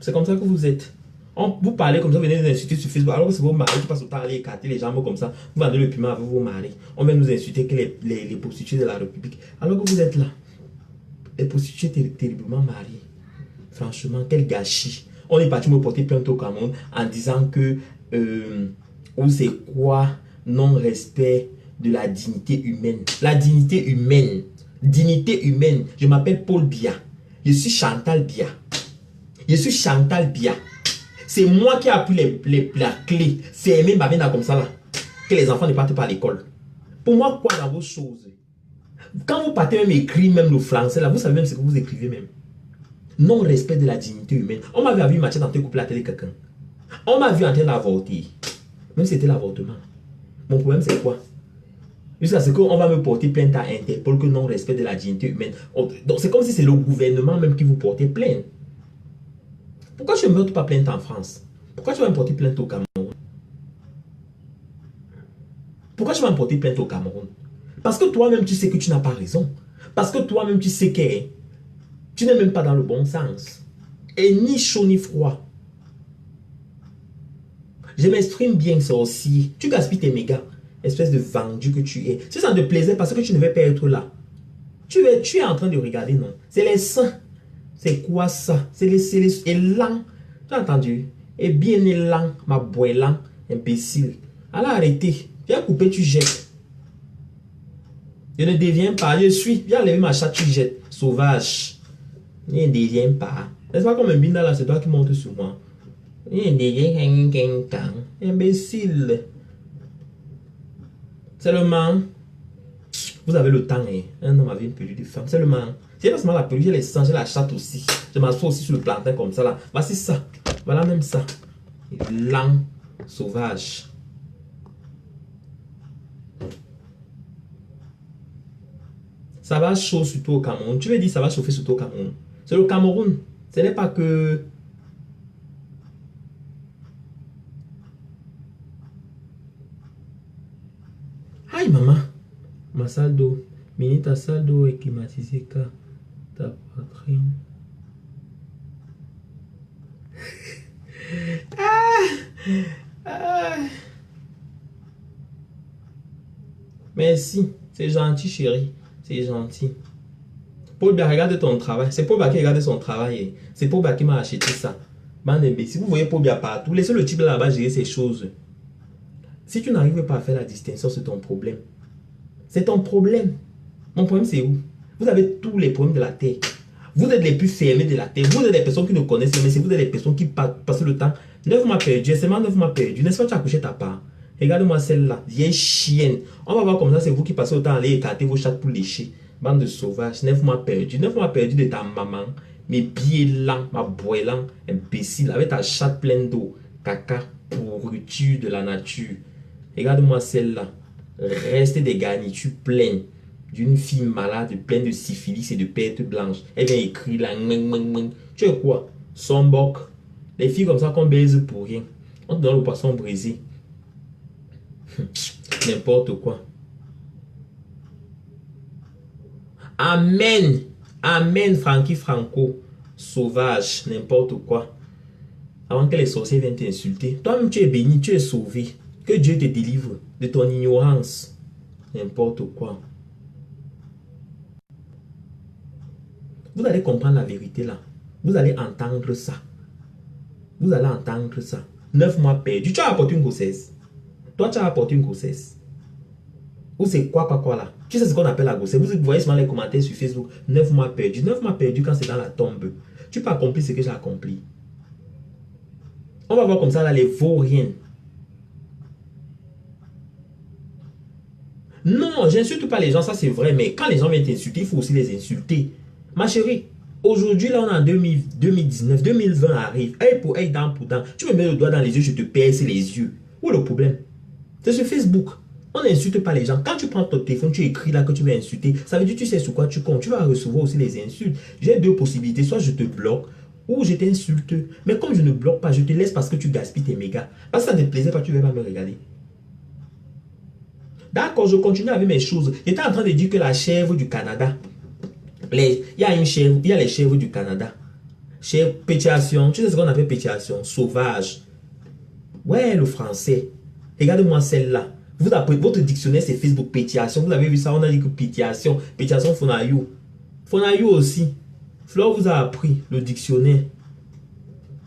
C'est comme ça que vous êtes. Vous parlez comme ça, vous venez nous insulter sur Facebook. Alors que c'est vos maris qui passent le temps à aller écarter les jambes comme ça. Vous vendez le piment avec vos maris. On vient nous insulter que les prostituées de la République. Alors que vous êtes là. Les prostituées terriblement mariées. Franchement, quel gâchis. On est parti me porter plainte au Cameroun en disant que ou c'est quoi non-respect de la dignité humaine. La dignité humaine. Dignité humaine. Je m'appelle Paul Biya. Je suis Chantal Biya. Je suis Chantal Biya. C'est moi qui ai appris la clé. Fermer ma veine comme ça là. Que les enfants ne partent pas à l'école. Pour moi, quoi dans vos choses? Quand vous partez même écrire même le français là, vous savez même ce que vous écrivez même. Non-respect de la dignité humaine. On m'a vu avec une machette en train de couper la tête de quelqu'un. On m'a vu en train d'avorter. Même si c'était l'avortement. Mon problème c'est quoi? Jusqu'à ce qu'on va me porter plainte à Interpol que non-respect de la dignité humaine. Donc c'est comme si c'est le gouvernement même qui vous portait plainte. Pourquoi tu ne me portes pas plainte en France? Pourquoi tu vas me porter plainte au Cameroun? Pourquoi tu vas me porter plainte au Cameroun? Parce que toi-même tu sais que tu n'as pas raison. Parce que toi-même tu sais que tu n'es même pas dans le bon sens. Et ni chaud ni froid. Je m'exprime bien ça aussi. Tu gaspilles tes mégas. Espèce de vendu que tu es. Si ça te plaisait parce que tu ne veux pas être là. Tu es en train de regarder, non? C'est les seins. C'est quoi ça? C'est les élans. Tu as entendu? Et bien élan, ma boilan, imbécile. Alors arrêtez. Viens couper, tu jettes. Je ne deviens pas. Je suis. Viens enlever ma chatte, tu jettes. Sauvage. Je ne deviens pas. N'est-ce pas comme un binda là, c'est toi qui monte sur moi. Je ne deviens qu'un imbécile. Seulement, vous avez le temps, hein. Un homme avait une pelure de femme. Seulement, j'ai pas seulement la pelure, j'ai les sangs, j'ai la chatte aussi. Je m'assois aussi sur le plantain comme ça là. Voici ça. Voilà même ça. Lent, sauvage. Ça va chaud surtout au Cameroun. Tu veux dire ça va chauffer surtout au Cameroun. C'est le Cameroun. Ce n'est pas que... Aïe maman. Ma salle d'eau. Mini ta salle d'eau est climatisée car ta poitrine. Merci. C'est gentil chérie. C'est gentil. Paul Biya, regarde ton travail. C'est Paul Biya qui regarde son travail. C'est Paul Biya qui m'a acheté ça. Bande d'imbéciles. Vous voyez Paul Biya partout. Laissez le type là-bas gérer ces choses. Si tu n'arrives pas à faire la distinction, c'est ton problème. C'est ton problème. Mon problème, c'est où? Vous avez tous les problèmes de la terre. Vous êtes les plus fermés de la terre. Vous êtes les personnes qui ne connaissent, mais c'est vous êtes les personnes qui passent le temps. 9 mois perdu, seulement 9 mois perdu. N'est-ce pas, tu as couché ta part? Regarde-moi celle-là, vieille chienne. On va voir comme ça, c'est vous qui passez le temps à aller écarter vos chattes pour lécher. Bande de sauvages, 9 mois perdu. 9 mois perdu de ta maman. Mes pieds lents, ma boilant, imbécile, avec ta chatte pleine d'eau. Caca, pourriture de la nature. Regarde-moi celle-là. Reste des garnitures pleines d'une fille malade, pleine de syphilis et de pertes blanches. Elle vient écrire là. Tu es quoi? Sombok. Les filles comme ça qu'on baise pour rien. On te donne le poisson brisé. N'importe quoi. Amen. Amen, Frankie Franco. Sauvage. N'importe quoi. Avant que les sorciers viennent t'insulter. Toi-même, tu es béni, tu es sauvé. Que Dieu te délivre de ton ignorance. N'importe quoi. Vous allez comprendre la vérité là. Vous allez entendre ça. Vous allez entendre ça. 9 mois perdu. Tu as apporté une grossesse. Toi, tu as apporté une grossesse. Ou c'est quoi là? Tu sais ce qu'on appelle la grossesse. Vous voyez souvent les commentaires sur Facebook. 9 mois perdu. 9 mois perdu quand c'est dans la tombe. Tu peux accomplir ce que j'ai accompli. On va voir comme ça là les vauriens. Non, j'insulte pas les gens, ça c'est vrai. Mais quand les gens viennent t'insulter, il faut aussi les insulter. Ma chérie, aujourd'hui là on est en 2019, 2020 arrive. Œil pour œil, dent pour dent. Tu me mets le doigt dans les yeux, je te perce les yeux. Où est le problème? C'est sur Facebook. On n'insulte pas les gens. Quand tu prends ton téléphone, tu écris là que tu veux insulter. Ça veut dire que tu sais sur quoi tu comptes. Tu vas recevoir aussi les insultes. J'ai deux possibilités. Soit je te bloque ou je t'insulte. Mais comme je ne bloque pas, je te laisse parce que tu gaspilles tes mégas. Parce que ça ne te plaisait pas, tu ne vas pas me regarder. D'accord, je continue avec mes choses. J'étais en train de dire que la chèvre du Canada, il y a une chèvre, il y a les chèvres du Canada. Chèvre, pétiation, tu sais ce qu'on appelle pétiation, sauvage. Ouais, le français. Regarde-moi celle-là. Votre dictionnaire, c'est Facebook pétiation. Vous avez vu ça, on a dit que pétiation, pétiation fonayou. Fonayu aussi. Flore vous a appris le dictionnaire.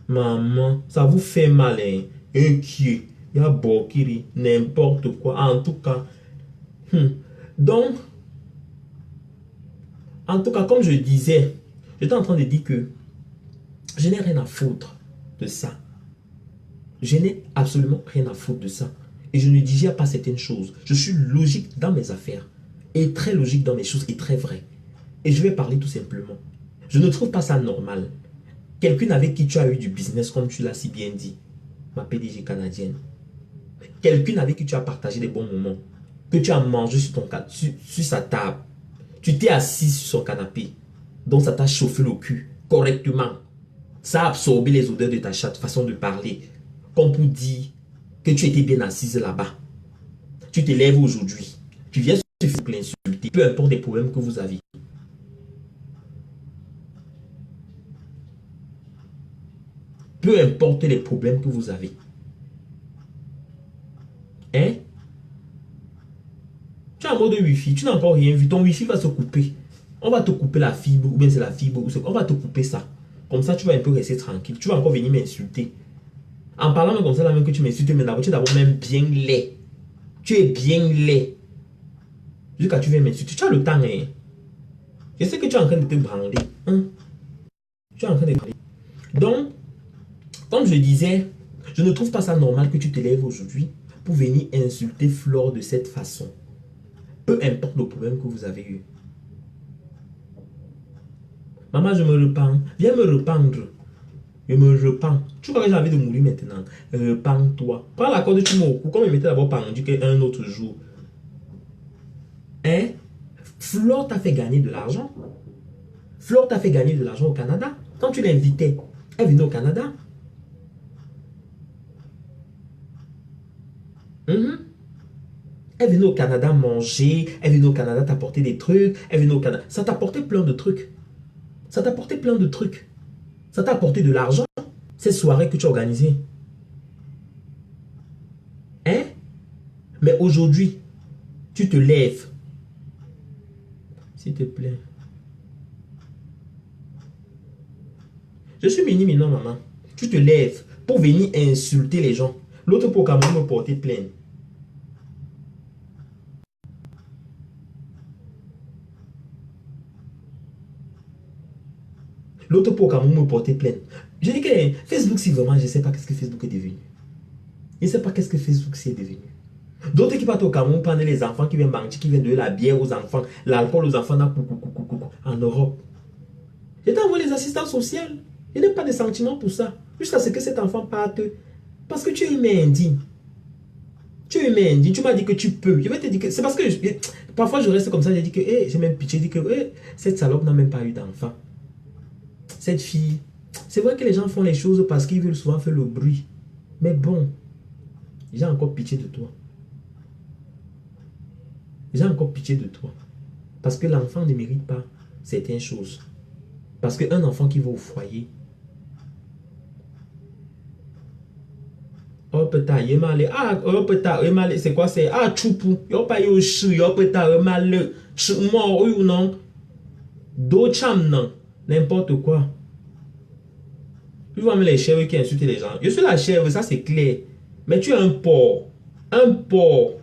Maman, ça vous fait mal, hein? Inquiet. Il y a Bokiri, n'importe quoi. En tout cas. Donc, en tout cas, comme je disais, j'étais en train de dire que je n'ai rien à foutre de ça. Je n'ai absolument rien à foutre de ça. Et je ne digère pas certaines choses. Je suis logique dans mes affaires. Et très logique dans mes choses et très vrai. Et je vais parler tout simplement. Je ne trouve pas ça normal. Quelqu'un avec qui tu as eu du business, comme tu l'as si bien dit, ma PDG canadienne. Quelqu'un avec qui tu as partagé des bons moments. Que tu as mangé sur sa table. Tu t'es assis sur son canapé. Donc ça t'a chauffé le cul correctement. Ça a absorbé les odeurs de ta chatte, façon de parler. Comme pour dire que tu étais bien assise là-bas. Tu te lèves aujourd'hui. Tu viens sur Facebook l'insulter. Peu importe les problèmes que vous avez. Peu importe les problèmes que vous avez. Hein? Tu as un mode Wi-Fi. Tu n'as encore rien vu. Ton Wi-Fi va se couper. On va te couper la fibre. Ou bien c'est la fibre. On va te couper ça. Comme ça, tu vas un peu rester tranquille. Tu vas encore venir m'insulter. En parlant même comme ça, là même que tu m'insultes, mais d'abord, tu es d'abord même bien laid. Tu es bien laid. Jusqu'à tu viens m'insulter. Tu as le temps, hein? Je sais que tu es en train de te branler. Hein? Tu es en train de te branler. Donc, comme je disais, je ne trouve pas ça normal que tu te lèves aujourd'hui pour venir insulter Flore de cette façon. Peu importe le problème que vous avez eu. Maman, je me repens. Viens me rependre. Je me repens. Tu crois que j'ai envie de mourir maintenant? Repends-toi. Prends la corde, tu m'as au cou. Comme il m'était d'abord pendu qu'un autre jour. Hein? Flore t'a fait gagner de l'argent. Flore t'a fait gagner de l'argent au Canada. Quand tu l'invitais, elle venait au Canada. Elle venait au Canada manger. Elle venait au Canada t'apporter des trucs. Elle venait au Canada. Ça t'apportait plein de trucs. Ça t'apportait plein de trucs. Ça t'a apporté de l'argent. Ces soirées que tu as organisées. Hein? Mais aujourd'hui, tu te lèves. S'il te plaît. Je suis mini non, maman. Tu te lèves pour venir insulter les gens. L'autre pour quand même me porter plainte. L'autre pour quand même me porter plainte. Je dis que Facebook, si vraiment, je ne sais pas qu'est-ce que Facebook est devenu. Je ne sais pas qu'est-ce que Facebook est devenu. D'autres qui partent au Cameroun prendre les enfants qui viennent manger, qui viennent donner la bière aux enfants, l'alcool aux enfants en Europe. Je t'envoie les assistants sociaux. Je n'ai pas de sentiments pour ça. Jusqu'à ce que cet enfant parte. Parce que tu es humain indigne. Tu es humain indigne. Tu m'as dit que tu peux. Je vais te dire que c'est parce que parfois je reste comme ça. J'ai dit que j'ai même pitié. J'ai dit que cette salope n'a même pas eu d'enfant. Cette fille. C'est vrai que les gens font les choses parce qu'ils veulent souvent faire le bruit. Mais bon, j'ai encore pitié de toi. J'ai encore pitié de toi. Parce que l'enfant ne mérite pas certaines choses. Parce qu'un enfant qui va au foyer, c'est quoi? C'est choupou. Yo pas yo chou, yo peta mal mort ou non. Do cham non. N'importe quoi. Tu vois même les chèvres qui insultent les gens. Je suis la chèvre, ça c'est clair. Mais tu es un porc. Un porc.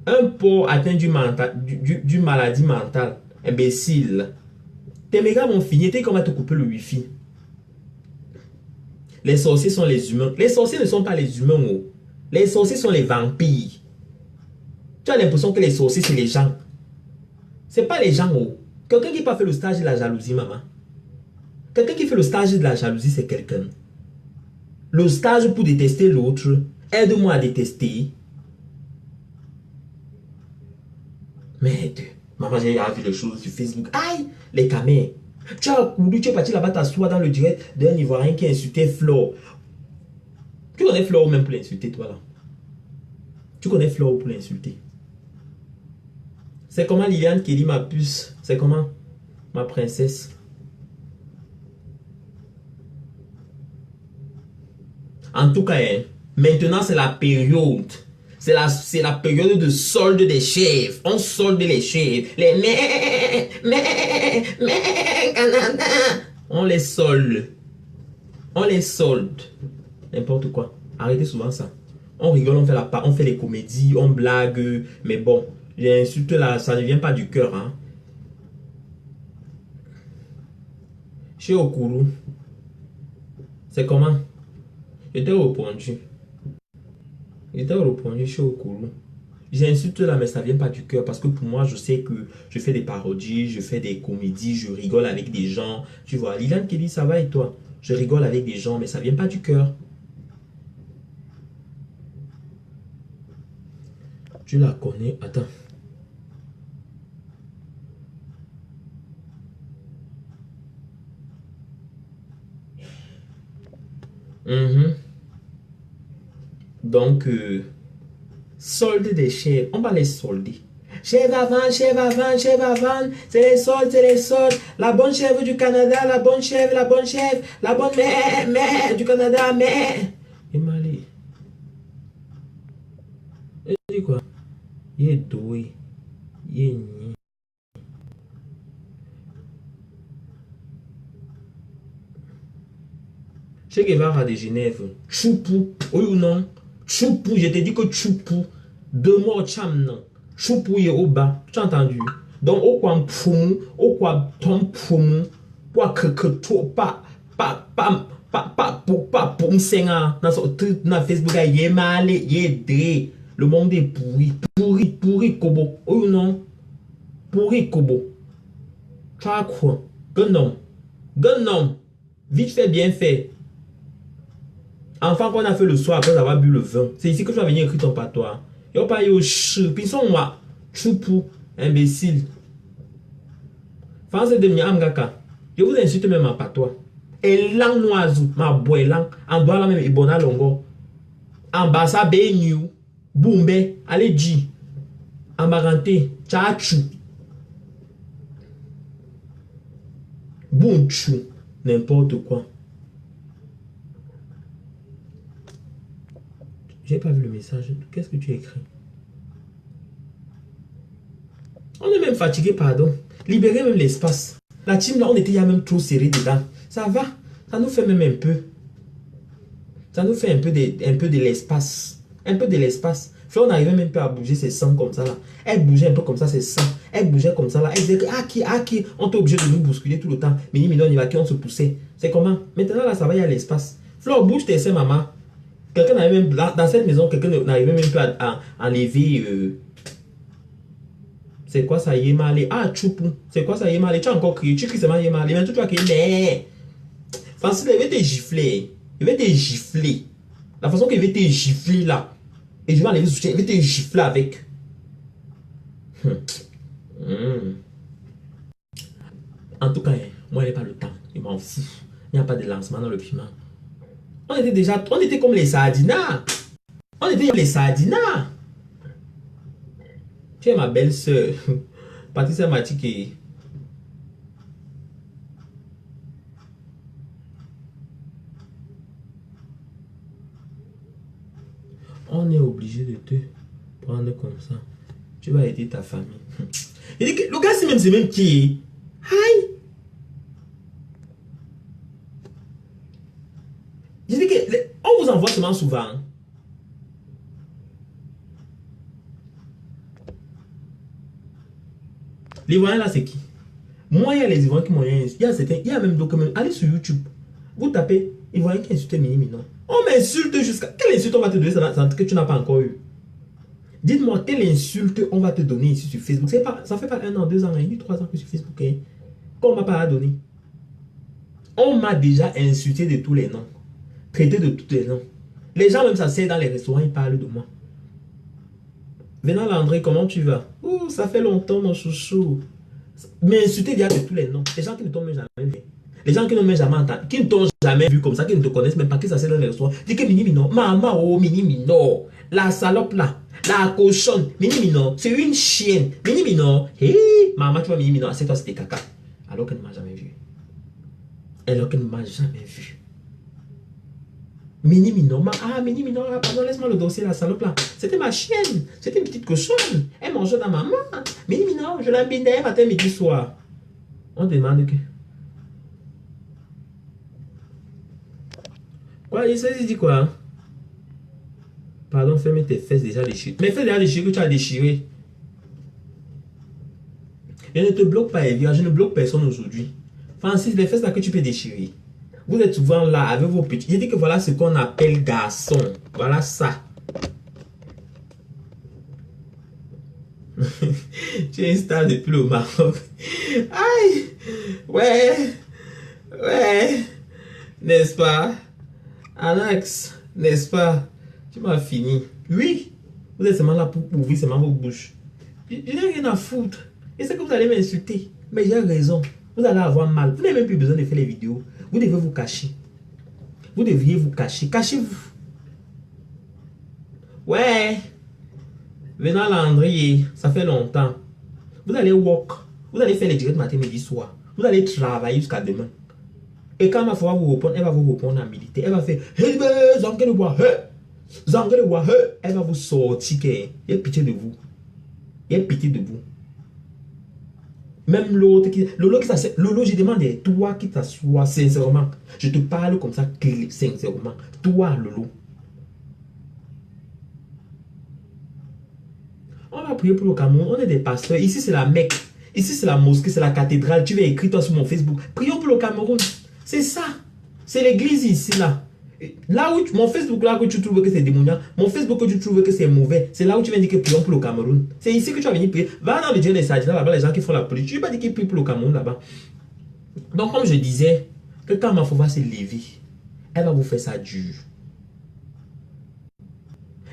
Un porc atteint du maladie mentale. Imbécile. Tes mégas vont finir. T'es comment te couper le wifi. Les sorciers sont les humains. Les sorciers ne sont pas les humains. Oh. Les sorciers sont les vampires. Tu as l'impression que les sorciers, c'est les gens. C'est pas les gens. Oh. Quelqu'un qui n'a pas fait le stage de la jalousie, maman. Quelqu'un qui fait le stage de la jalousie, c'est quelqu'un. Le stage pour détester l'autre. Aide-moi à détester. Merde. Maman, j'ai vu les choses sur Facebook. Aïe, les caméras. Tu as couru, tu es parti là-bas t'asseoir dans le direct d'un Ivoirien qui insultait Flore. Tu connais Flore même pour l'insulter, toi là? Tu connais Flore pour l'insulter? C'est comment Liliane Kelly, ma puce? C'est comment? Ma princesse? En tout cas, hein, maintenant c'est la période. C'est la période de solde des chefs. On solde les chefs. Les Canada. On les solde. On les solde. N'importe quoi. Arrêtez souvent ça. On rigole, on fait les comédies, on blague. Mais bon, les insultes là, ça ne vient pas du cœur. Hein. Chez Okuru, c'est comment? J'étais répondu. Chez Okuru. J'insulte là, mais ça vient pas du cœur. Parce que pour moi, je sais que je fais des parodies, je fais des comédies, je rigole avec des gens. Tu vois, Lilan qui dit ça va et toi? Je rigole avec des gens, mais ça vient pas du cœur. Tu la connais? Attends. Donc, solde des chèvres. On va les solder. Chèvre à vendre, chèvre à vendre, chèvre à vendre. C'est les soldes, c'est les soldes. La bonne chèvre du Canada, la bonne chèvre, la bonne chèvre. La bonne mère du Canada, mère. Et Mali. Il dit quoi? Il est doué. Il est ni. Che Guevara de Genève. Choupou. Oui ou non? Choupou. Je te dis que choupou. Deux mots cham non. Choupou est au bas. Tu as entendu? Donc, au quoi poumou, au quoi ton poumou, quoi que toi, pas pour m'senga. Dans Facebook, il est mal, il est dré. Le monde est pourri. Pourri, kobo. Oui ou non? Pourri, kobo. Tu as quoi? Gunom. Vite fait, bien fait. Enfin, qu'on a fait le soir après avoir bu le vin. C'est ici que tu vas venir écrire ton patois. Yo pas yo chou. Puis son moi. Choupou. Imbécile. Français de Miamgaka. Je vous insulte même en patois. Et langue noisou. Ma boue langue. En bois la même ibona longo. En bassa beignou. Boumbe. Allez ji. En baranté. Tchachou. Bounchou. N'importe quoi. J'ai pas vu le message. Qu'est-ce que tu écris? On est même fatigué, pardon. Libérez même l'espace. La team là, on était même trop serré dedans. Ça va. Ça nous fait même un peu. Ça nous fait un peu de l'espace. Un peu de l'espace. Fleur, on n'arrivait même pas à bouger ses sangs comme ça là. Elle bougeait un peu comme ça, ses sangs. Elle bougeait comme ça là. Elle disait que qui. On était obligé de nous bousculer tout le temps. Mini, on y va, qui on se poussait. C'est comment? Maintenant là, ça va, il y a l'espace. Fleur, bouge tes seins, maman. Quelqu'un n'arrivait même, dans cette maison, quelqu'un n'arrivait même pas à enlever. C'est quoi ça, Yémalé? Ah, Choupou. C'est quoi ça, Yémalé? Tu as encore crié. Tu cries seulement Yémalé. Mais tu vas crier, mais. Facile, il va te gifler. Il va te gifler. La façon qu'il va te gifler là. Et je vais enlever ce soutien. Il va te gifler avec. En tout cas, moi, il n'y a pas le temps. Il m'en fout. Il n'y a pas de lancement dans le piment. On était comme les sardinas. On était comme les sardinas. Tu es ma belle-sœur. Patricia Matike. On est obligé de te prendre comme ça. Tu vas aider ta famille. Il dit que le gars, c'est même qui. Aïe. Je dis que on vous envoie seulement souvent. L'Ivoirien là, c'est qui? Moi, il y a les Ivoiriens qui m'ont insulté. Il y a même d'autres. Allez sur YouTube. Vous tapez Ivoirien qui insulte Mini Minon. On m'insulte jusqu'à. Quelle insulte on va te donner que tu n'as pas encore eu? Dites-moi, quelle insulte on va te donner ici sur Facebook? Ça fait pas 1 an, 2 ans, 3 ans que sur Facebook. Hein? Qu'on m'a pas donné. On m'a déjà insulté de tous les noms. Traité de tous les noms. Les gens même s'asseyent dans les restaurants, ils parlent de moi. Venant Landré, comment tu vas? Ouh, ça fait longtemps mon chouchou. Mais insulter déjà de tous les noms. Les gens qui ne t'ont jamais vu. Les gens qui n'ont jamais entendu, qui ne t'ont jamais vu comme ça, qui ne te connaissent même pas, qui s'asseyent dans les restaurants. Dis que Mini Minon, maman, oh Mini Minon, la salope là, la cochonne, Mini Minon, c'est une chienne. Mini Minon, hé, maman, tu vois Mini Minon, assieds-toi, c'était caca. Alors qu'elle ne m'a jamais vu. Alors qu'elle ne m'a jamais vu. Mini Minor. Mini Minor, pardon, laisse-moi le dossier, la salope là. C'était ma chienne. C'était une petite cochonne. Elle mangeait dans ma main. Mini Minor, je l'embinais matin, midi, soir. On demande que. Quoi, il dit quoi? Pardon, ferme tes fesses déjà déchirées. Mais fesses déjà déchirées que tu as déchiré. Je ne te bloque pas, Evia. Je ne bloque personne aujourd'hui. Francis, les fesses là que tu peux déchirer. Vous êtes souvent là avec vos petits. Je dis que voilà ce qu'on appelle garçon. Voilà ça. Tu es star depuis le Maroc. Aïe. Ouais. Ouais. N'est-ce pas? Anax. N'est-ce pas? Tu m'as fini. Oui. Vous êtes seulement là pour ouvrir seulement vos bouches. Je n'ai rien à foutre. Et c'est que vous allez m'insulter. Mais j'ai raison. Vous allez avoir mal. Vous n'avez même plus besoin de faire les vidéos. Vous devez vous cacher. Vous devriez vous cacher. Cachez-vous. Ouais. Venant Landry, ça fait longtemps. Vous allez walk. Vous allez faire les directs matin, midi, soir. Vous allez travailler jusqu'à demain. Et quand ma femme va vous répondre, elle va vous répondre en militaire. Elle va faire hey, elle va vous sortir. Il y a pitié de vous. Il y a pitié de vous. Même l'autre qui. Lolo, je demande, toi qui t'assois sincèrement. Je te parle comme ça, sincèrement. Toi, Lolo. On va prier pour le Cameroun. On est des pasteurs. Ici, c'est la Mecque. Ici, c'est la mosquée, c'est la cathédrale. Tu vas écrire toi sur mon Facebook. Prions pour le Cameroun. C'est ça. C'est l'église ici, là. Là où mon Facebook, là où tu trouves que c'est démoniaque, mon Facebook que tu trouves que c'est mauvais, c'est là où tu viens dire que prions pour le Cameroun. C'est ici que tu vas venir prier. Va dans le Dieu des Sadina, là-bas, les gens qui font la politique. Tu ne vas pas dire qu'ils prient pour le Cameroun, là-bas. Donc, comme je disais, que quand ma foi va se lever, elle va vous faire ça dur.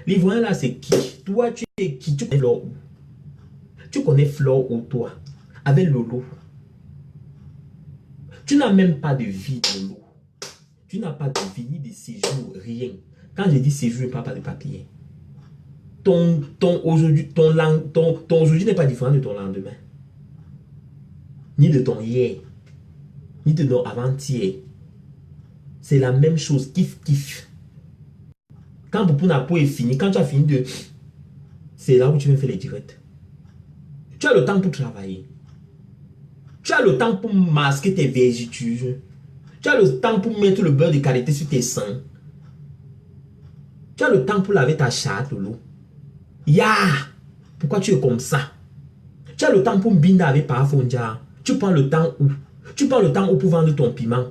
L'Ivoirien, là, c'est qui? Toi, tu es qui? Tu connais Flore où? Tu connais Flore où, toi? Avec Lolo. Tu n'as même pas de vie, Lolo. Tu n'as pas de vie, ni de séjour, rien. Quand je dis séjour, je ne parle pas de papier. Ton aujourd'hui n'est pas différent de ton lendemain. Ni de ton hier. Ni de ton avant-hier. C'est la même chose, kiff, kiff. Quand Poupounapo est fini, quand tu as fini de... C'est là où tu viens faire les directs. Tu as le temps pour travailler. Tu as le temps pour masquer tes vergetures. Tu as le temps pour mettre le beurre de qualité sur tes seins. Tu as le temps pour laver ta chatte, Lolo. Pourquoi tu es comme ça? Tu as le temps pour binda avec Parafondia. Tu prends le temps où? Tu prends le temps où pour vendre ton piment.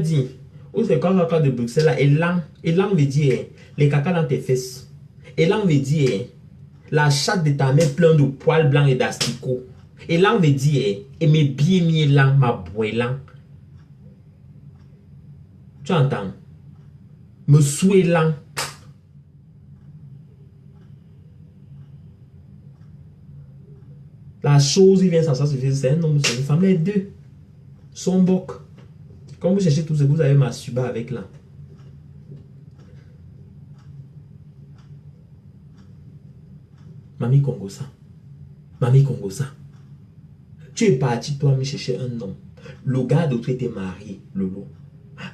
Dit, où c'est quoi caca de Bruxelles là? Élan veut dire les caca dans tes fesses. Élan veut dire la chatte de ta main pleine de poils blancs et d'asticots. Élan veut dire aimer bien élan, ma boélan. Tu entends? Me souélan. La chose, il vient s'asseoir sur c'est un homme, c'est une femme, les deux. Son boc. Quand vous cherchez tout ce que vous avez ma suba avec là. Mamie Congosa. Mamie Congosa. Tu es parti toi me chercher un homme. Le gars d'autre était marié, Lolo.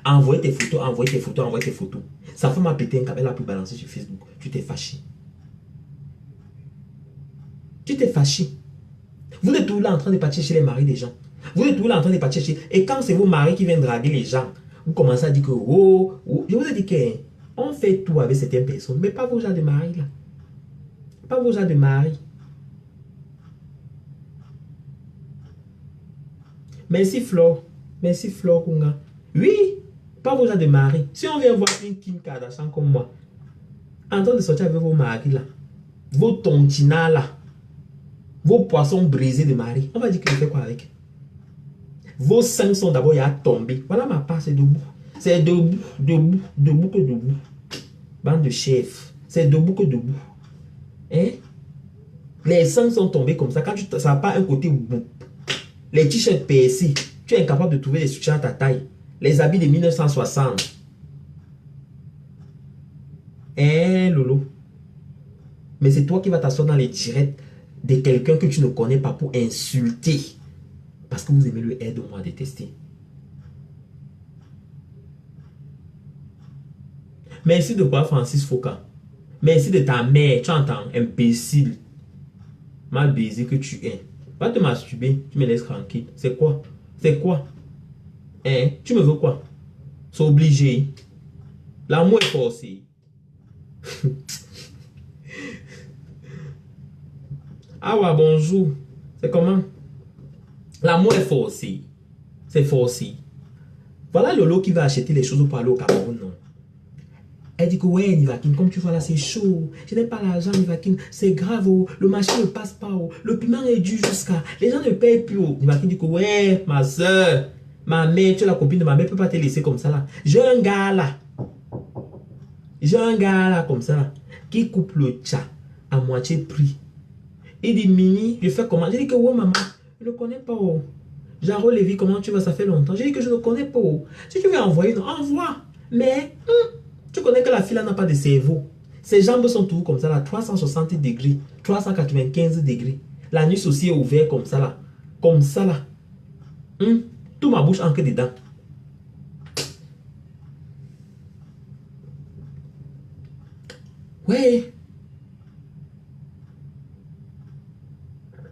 Envoie tes photos, envoie tes photos, envoie tes photos. Sa femme a pété un câble, elle a pu balancer sur Facebook. Tu t'es fâché. Tu t'es fâché. Vous êtes tout là en train de partir chez les maris des gens. Vous êtes tout là en train de partir chez... Et quand c'est vos maris qui viennent draguer les gens, vous commencez à dire que... Oh, je vous ai dit qu'on fait tout avec certaines personnes, mais pas vos gens de mari là. Pas vos gens de mari. Merci Flo. Merci Flo Kunga. Oui, pas vos gens de mari. Si on vient voir une Kim Kardashian comme moi, en train de sortir avec vos maris là, vos tontinas là, vos poissons brisés de mari, on va dire que je fais quoi avec? Vos seins sont d'abord à tomber. Voilà ma part, c'est debout. C'est debout, debout, debout que debout. Bande de chefs. C'est debout que debout. Hein? Les seins sont tombés comme ça. Quand ça n'a pas un côté bout. Les t-shirts PSI. Tu es incapable de trouver les soutiens à ta taille. Les habits de 1960. Hein, Lolo? Mais c'est toi qui vas t'asseoir dans les directs de quelqu'un que tu ne connais pas pour insulter. Parce que vous aimez le aide-moi à détester. Merci de quoi, Francis Foucault? Merci de ta mère. Tu entends, imbécile. Mal baisé que tu es. Va te masturber. Tu me laisses tranquille. C'est quoi? C'est quoi? Hein? Tu me veux quoi? C'est obligé. L'amour est forcé. Ah ouais, bonjour. C'est comment? L'amour est forcé. C'est forcé. Voilà Lolo qui va acheter les choses pour aller au Cameroun, non? Elle dit que ouais, Nivakin, comme tu vois là, c'est chaud. Je n'ai pas l'argent, Nivakin. C'est grave, oh. Le marché ne passe pas. Oh. Le piment est dû jusqu'à. Les gens ne payent plus. Oh. Nivakin dit que ouais, ma soeur, ma mère, tu es la copine de ma mère, ne peut pas te laisser comme ça là. J'ai un gars là. J'ai un gars là, comme ça là, qui coupe le tcha à moitié prix. Il dit, Mini, je fais comment? J'ai dit que ouais, maman, je ne connais pas. Oh. Jaro Lévi, comment tu vas? Ça fait longtemps. J'ai dit que je ne connais pas. Oh. Si tu veux envoyer, non, envoie. Mais, tu connais que la fille là n'a pas de cerveau. Ses jambes sont toujours comme ça là, 360 degrés, 395 degrés. La nuit aussi est ouverte comme ça là. Comme ça là. Tout ma bouche ancrée dedans. Ouais.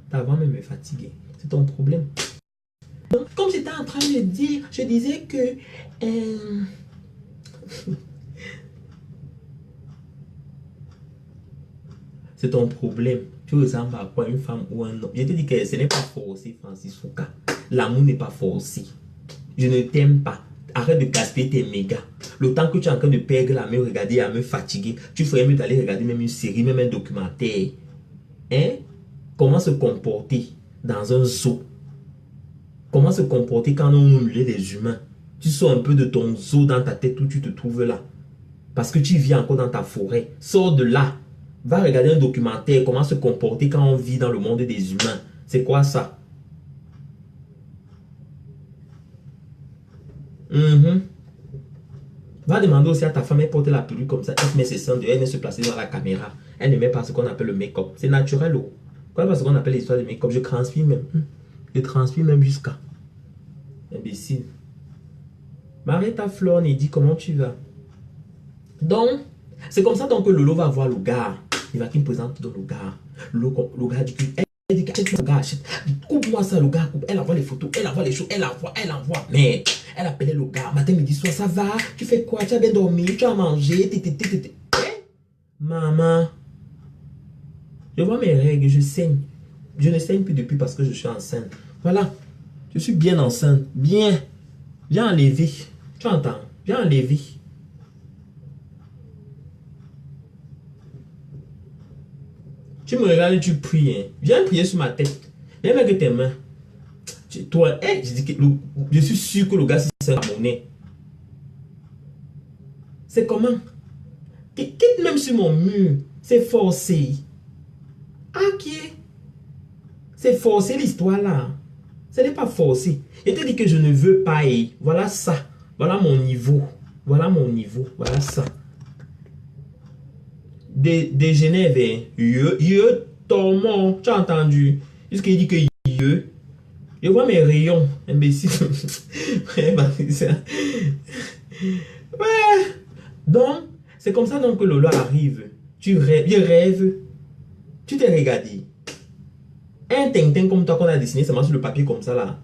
Ta voix même est fatiguée. C'est ton problème. Donc, comme j'étais en train de dire, je disais que... c'est ton problème. Tu ressembles à quoi, une femme ou un homme? Je te dis que ce n'est pas forcé, Francis Foucault. L'amour n'est pas forcé. Je ne t'aime pas. Arrête de gaspiller tes mégas. Le temps que tu es en train de perdre à me regarder, à me fatiguer, tu ferais mieux d'aller regarder même une série, même un documentaire. Hein? Comment se comporter dans un zoo? Comment se comporter quand on humiliait les humains? Tu sors un peu de ton zoo dans ta tête où tu te trouves là. Parce que tu vis encore dans ta forêt. Sors de là. Va regarder un documentaire, comment se comporter quand on vit dans le monde des humains. C'est quoi ça? Va demander aussi à ta femme, elle porte la perruque comme ça, elle met ses seins dehors, elle met se placer dans la caméra. Elle ne met pas ce qu'on appelle le make-up. C'est naturel. Oh. Quoi pas ce qu'on appelle l'histoire de make-up? Je transpire même. Je transpire même jusqu'à. Imbécile. Marietta Flore dit comment tu vas? Donc, c'est comme ça donc que Lolo va voir le gars. Il va qu'il me présente dans le gars. Le gars dit que elle dit qu'achète le gars, achète. Coupe-moi ça, le gars, coupe. Elle envoie les photos, elle envoie les choses, elle envoie. Mais elle appelait le gars, matin, midi, soir, ça va? Tu fais quoi? Tu as bien dormi? Tu as mangé? Maman, je vois mes règles, je saigne. Je ne saigne plus depuis parce que je suis enceinte. Voilà, je suis bien enceinte. Bien. Viens enlever. Tu entends? Viens enlever. Tu me regardes et tu pries. Hein. Viens prier sur ma tête. Viens avec tes mains. Toi, je suis sûr que le gars, c'est un monnaie. C'est comment? Quitte même sur mon mur. C'est forcé. Ok. C'est forcé l'histoire là. Ce n'est pas forcé. Je te dis que je ne veux pas. Voilà ça. Voilà mon niveau. Voilà mon niveau. Voilà ça. De Genève, Tormont, tu as entendu? Jusqu'il dit que je vois mes rayons, imbécile. Ouais. Donc, c'est comme ça donc que Lolo arrive. Tu rêves, je rêve. Tu t'es regardé. Un Tintin comme toi qu'on a dessiné seulement sur le papier comme ça là.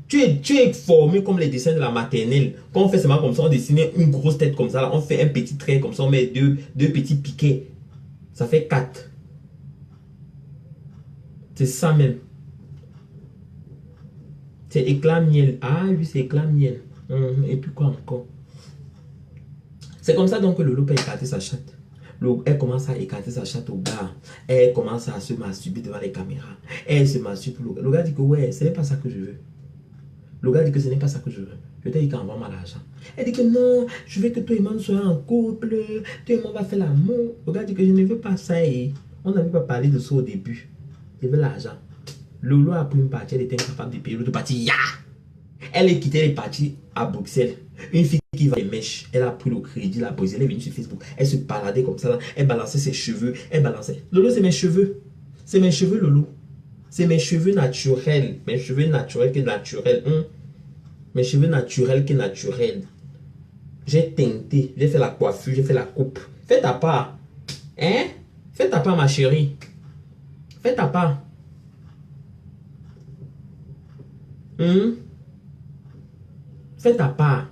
Tu es formé comme les dessins de la maternelle. Quand on fait seulement comme ça, on dessine une grosse tête comme ça là. On fait un petit trait comme ça, on met deux petits piquets. Ça fait 4. C'est ça même. C'est éclat miel. Ah oui, c'est éclat miel. Et puis quoi encore? C'est comme ça donc que Lolo peut écarter sa chatte. Elle commence à écarter sa chatte au gars. Elle commence à se masturber devant les caméras. Elle se masturbe. Le gars dit que ouais, ce n'est pas ça que je veux. Le gars dit que ce n'est pas ça que je veux. Je t'ai dit qu'on envoie mal l'argent. Elle dit que non, je veux que toi et moi soyons en couple. Toi et moi on va faire l'amour. Le gars dit que je ne veux pas ça. Et on n'avait pas parlé de ça au début. Je veux l'argent. Lolo a pris une partie, elle était incapable de payer l'autre partie. Ya! Elle est quittée les parties à Bruxelles. Une fille qui va les mèches. Elle a pris le crédit, la brisé. Elle est venue sur Facebook. Elle se baladait comme ça. Là. Elle balançait ses cheveux. Elle balançait. Lolo, c'est mes cheveux. C'est mes cheveux, Loulou. C'est mes cheveux naturels. Mes cheveux naturels qui est naturel. Mes cheveux naturels qui est naturel. J'ai teinté. J'ai fait la coiffure. J'ai fait la coupe. Fais ta part. Hein? Fais ta part, ma chérie. Fais ta part. Fais ta part.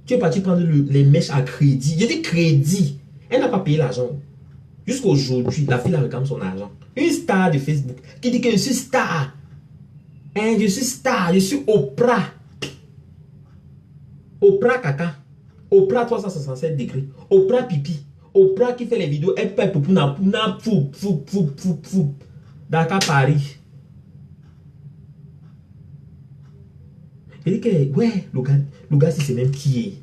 Tu es parti prendre les mèches à crédit. J'ai dit crédit. Elle n'a pas payé l'argent. Jusqu'aujourd'hui, la fille la réclame son argent. Une star de Facebook qui dit que je suis star. Hein, je suis star. Je suis Oprah. Oprah caca. Oprah 367 degrés. Oprah pipi. Oprah qui fait les vidéos. Elle paye pour fou. Dakar Paris. Il dit que, ouais, le gars, c'est même qui est.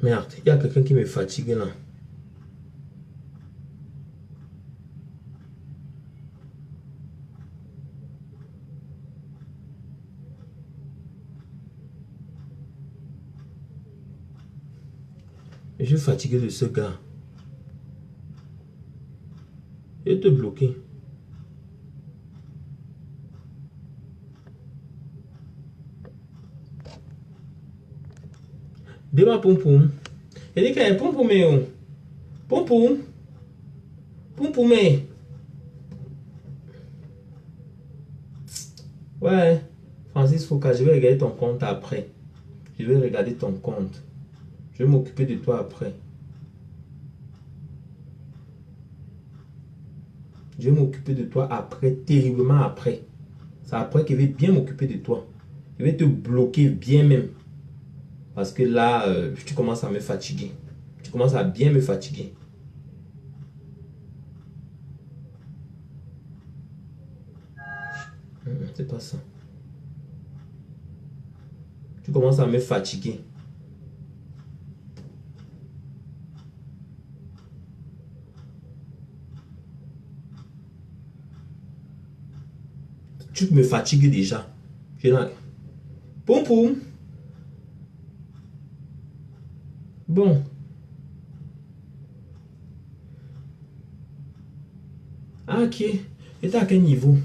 Merde, il y a quelqu'un qui me fatigue là. Je suis fatigué de ce gars. Je vais te bloquer. Débat poum poum. Il dit que poum poum est poum poum. Poum poum est. Ouais. Francis Foucault, je vais regarder ton compte après. Je vais regarder ton compte. Je vais m'occuper de toi après. Je vais m'occuper de toi après, terriblement après. C'est après que je vais bien m'occuper de toi. Je vais te bloquer bien même. Parce que là, tu commences à me fatiguer. Tu commences à bien me fatiguer. C'est pas ça. Tu commences à me fatiguer. Tu me fatigues déjà. Poum poum. Bon. Ah, ok. Et t'es à quel niveau?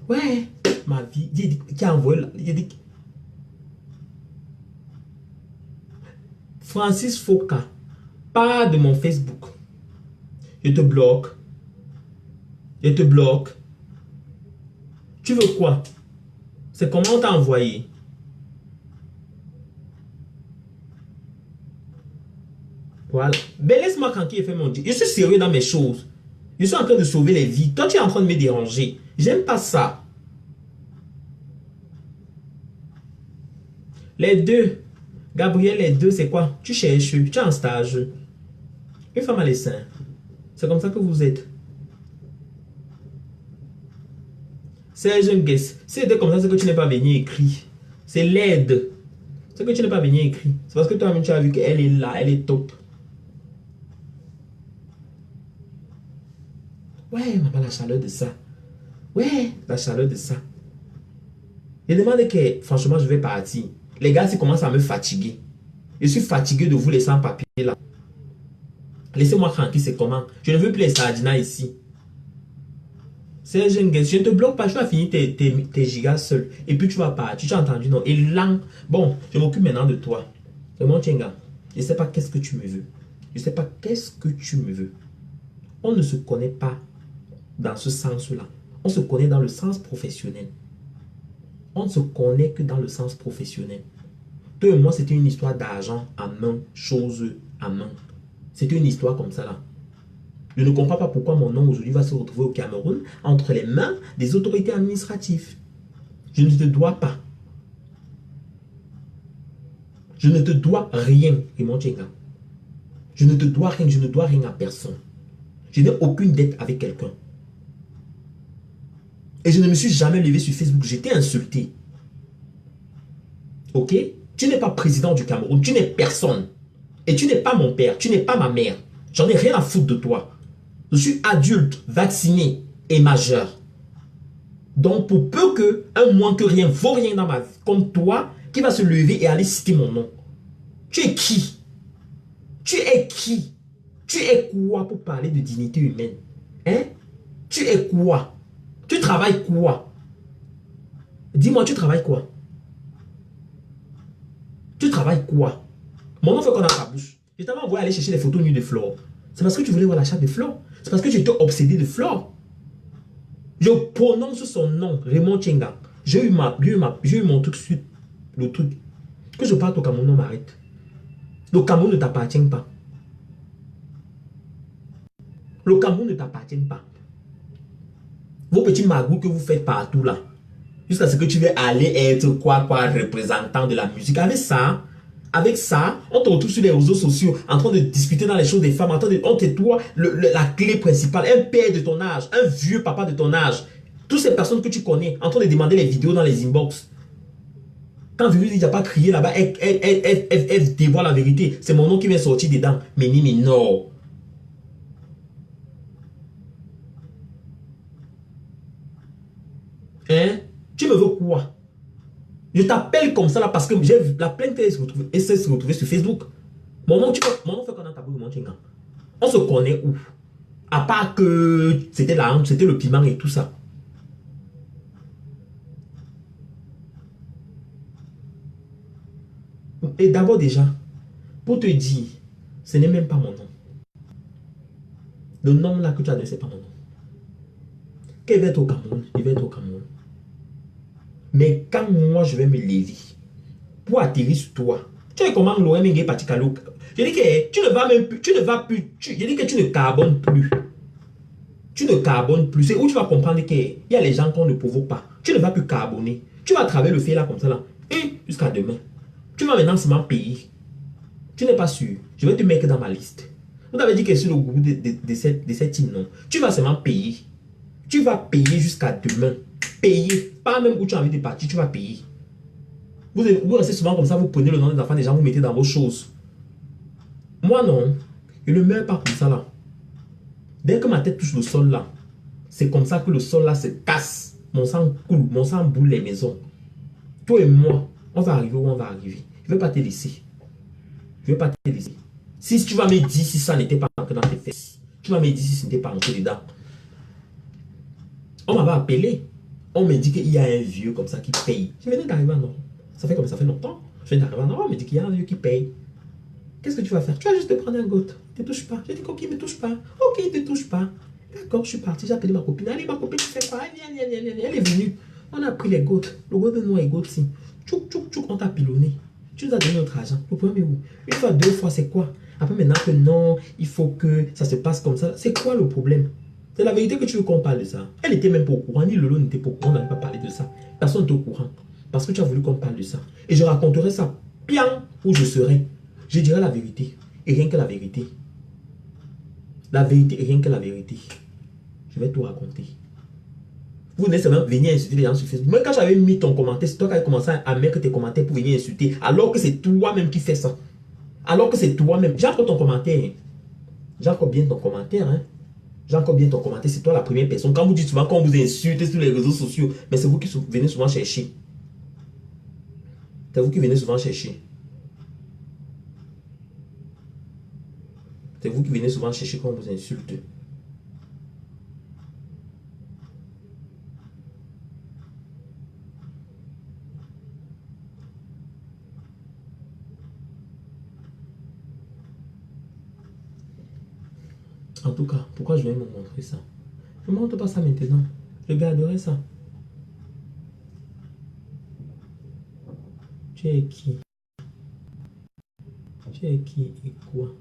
Ouais. Ma vie. Qui a envoyé là. Francis Foucault. Pas de mon Facebook. Je te bloque. Je te bloque. Tu veux quoi? C'est comment on t'a envoyé? Voilà. Ben laisse-moi tranquille et fais mon Dieu. Je suis sérieux dans mes choses. Je suis en train de sauver les vies. Toi, tu es en train de me déranger. J'aime pas ça. Les deux. Gabriel, les deux, c'est quoi? Tu cherches. Tu es en stage. Une femme à l'essaim. C'est comme ça que vous êtes. Serge Nguess. Si c'était comme ça, c'est que tu n'es pas venu écrit. C'est l'aide. C'est que tu n'es pas venu écrit. C'est parce que toi-même, tu as vu qu'elle est là. Elle est top. Ouais, maman, la chaleur de ça. Ouais, la chaleur de ça. Je demande que, franchement, je vais partir. Les gars, ils commencent à me fatiguer. Je suis fatigué de vous laisser en papier là. Laissez-moi tranquille, c'est comment? Je ne veux plus les sardinas ici. C'est je ne te bloque pas, tu vas finir tes gigas seul. Et puis tu vas partir, tu as entendu, non? Et là, bon, je m'occupe maintenant de toi. C'est mon tien, gars. Je ne sais pas qu'est-ce que tu me veux. Je ne sais pas qu'est-ce que tu me veux. On ne se connaît pas dans ce sens-là. On se connaît dans le sens professionnel. On ne se connaît que dans le sens professionnel. Toi et moi, c'était une histoire d'argent à main, chose à main. C'était une histoire comme ça là. Je ne comprends pas pourquoi mon nom aujourd'hui va se retrouver au Cameroun entre les mains des autorités administratives. Je ne te dois pas. Je ne te dois rien, Raymond Tchenga. Je ne te dois rien, je ne dois rien à personne. Je n'ai aucune dette avec quelqu'un. Et je ne me suis jamais levé sur Facebook, j'étais insulté. Ok? Tu n'es pas président du Cameroun, tu n'es personne. Et tu n'es pas mon père, tu n'es pas ma mère. J'en ai rien à foutre de toi. Je suis adulte, vacciné et majeur. Donc pour peu que un moins que rien vaut rien dans ma vie, comme toi, qui va se lever et aller citer mon nom. Tu es qui? Tu es qui? Tu es quoi pour parler de dignité humaine? Hein? Tu es quoi? Tu travailles quoi? Dis-moi, tu travailles quoi? Tu travailles quoi? Mon nom fait qu'on a ta bouche. Je t'avais envoyé aller chercher les photos nues de Flore. C'est parce que tu voulais voir la chatte de Flore. C'est parce que tu étais obsédé de Flore. Je prononce son nom, Raymond Tchenga. J'ai eu mon truc sur le truc. Que je parte au Cameroun, on m'arrête. Le Cameroun ne t'appartient pas. Le Cameroun ne t'appartient pas. Vos petits magouilles que vous faites partout là. Jusqu'à ce que tu veux aller être quoi, représentant de la musique. Avec ça, on te retrouve sur les réseaux sociaux en train de discuter dans les choses des femmes. On te doit la clé principale. Un père de ton âge, un vieux papa de ton âge. Toutes ces personnes que tu connais en train de demander les vidéos dans les inbox. Quand Virus il n'a pas crié là-bas, elle dévoile la vérité. C'est mon nom qui vient sortir dedans. Mais non. Hein? Tu me veux quoi? Je t'appelle comme ça là parce que j'ai vu la plainte et se retrouver sur Facebook. Mon nom fait qu'on a tabou de mon chinga. On se connaît où? À part que c'était la honte, c'était le piment et tout ça. Et d'abord déjà, pour te dire, ce n'est même pas mon nom. Le nom là que tu as donné, ce n'est pas mon nom. Quand il va être au Cameroun, il va être au Cameroun. Mais quand moi je vais me lever pour atterrir sur toi, tu sais comment l'OM est parti à l'eau. Je dis que tu ne vas même plus, je dis que tu ne carbonnes plus. Tu ne carbonnes plus. C'est où tu vas comprendre qu'il y a les gens qu'on ne provoque pas. Tu ne vas plus carbonner. Tu vas travailler le fait là comme ça là. Et jusqu'à demain. Tu vas maintenant seulement payer. Tu n'es pas sûr. Je vais te mettre dans ma liste. Vous avez dit que sur le groupe de cette team, non. Tu vas seulement payer. Tu vas payer jusqu'à demain. Payer. Pas même où tu as envie de partir, tu vas payer. Vous restez souvent comme ça, vous prenez le nom des enfants des gens, vous mettez dans vos choses. Moi non. Je ne meurs pas comme ça là. Dès que ma tête touche le sol là, c'est comme ça que le sol là se casse. Mon sang coule, mon sang boule les maisons. Toi et moi, on va arriver où on va arriver. Je ne vais pas te laisser. Je ne vais pas te laisser. Si tu vas me dire si ça n'était pas entré dans tes fesses, tu vas me dire si ce n'était pas entré dedans. On m'avait appelé. On me dit qu'il y a un vieux comme ça qui paye. Je venais d'arriver à Nord. Ça fait comme ça fait longtemps. Je viens d'arriver à Nord. On me dit qu'il y a un vieux qui paye. Qu'est-ce que tu vas faire? Tu vas juste te prendre un goût. Ne te touche pas. J'ai dit ok, ne me touche pas. Ok, ne te touche pas. D'accord, je suis parti. J'ai appelé ma copine. Allez, ma copine, tu fais quoi? Elle est venue. On a pris les gouttes. Le goût de nous et gouttes ici. Tchouk, tchouk, tchouk, on t'a pilonné. Tu nous as donné notre argent. Le problème est où? Une fois, deux fois, c'est quoi? Après, maintenant que non, il faut que ça se passe comme ça. C'est quoi le problème? C'est la vérité que tu veux qu'on parle de ça. Elle n'était même pas au courant, ni Lolo n'était pas au courant, on n'avait pas parlé de ça. Personne n'était au courant. Parce que tu as voulu qu'on parle de ça. Et je raconterai ça bien où je serai. Je dirai la vérité. Et rien que la vérité. La vérité et rien que la vérité. Je vais tout raconter. Vous venez seulement venir insulter les gens sur Facebook. Même quand j'avais mis ton commentaire, c'est toi qui avais commencé à mettre tes commentaires pour venir insulter. Alors que c'est toi-même qui fais ça. Alors que c'est toi-même. J'ai encore ton commentaire. J'ai encore bien ton commentaire. Hein. J'ai encore bien ton commentaire, c'est toi la première personne. Quand vous dites souvent qu'on vous insulte sur les réseaux sociaux, mais c'est vous qui venez souvent chercher. C'est vous qui venez souvent chercher. C'est vous qui venez souvent chercher quand on vous insulte. En tout cas, pourquoi je vais me montrer ça? Je ne montre pas ça maintenant. Je garderai ça. Tu es qui? Tu es qui et quoi?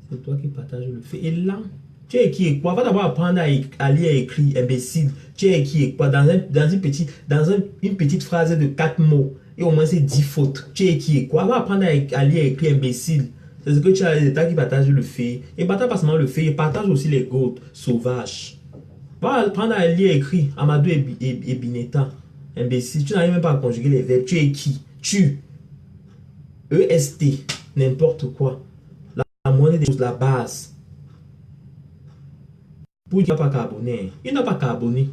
C'est toi qui partages le fait. Et là, tu es qui et quoi? Va d'abord apprendre à lire et écrire, imbécile. Tu es qui et quoi? Dans une petite phrase de 4 mots. Et au moins c'est 10 fautes. Tu es qui et quoi? Va apprendre à lire et écrire, imbécile. C'est ce que tu as les États qui partagent le fait. Et partagent pas seulement le fait, ils partagent aussi les goats sauvages. Va prendre à lire écrit Amadou et Bineta. Imbécile, tu n'arrives même pas à conjuguer les verbes. Tu es qui? Tu. EST. N'importe quoi. La monnaie des choses, la base. Pour dire qu'il n'a pas carboné. Il n'a pas carboné.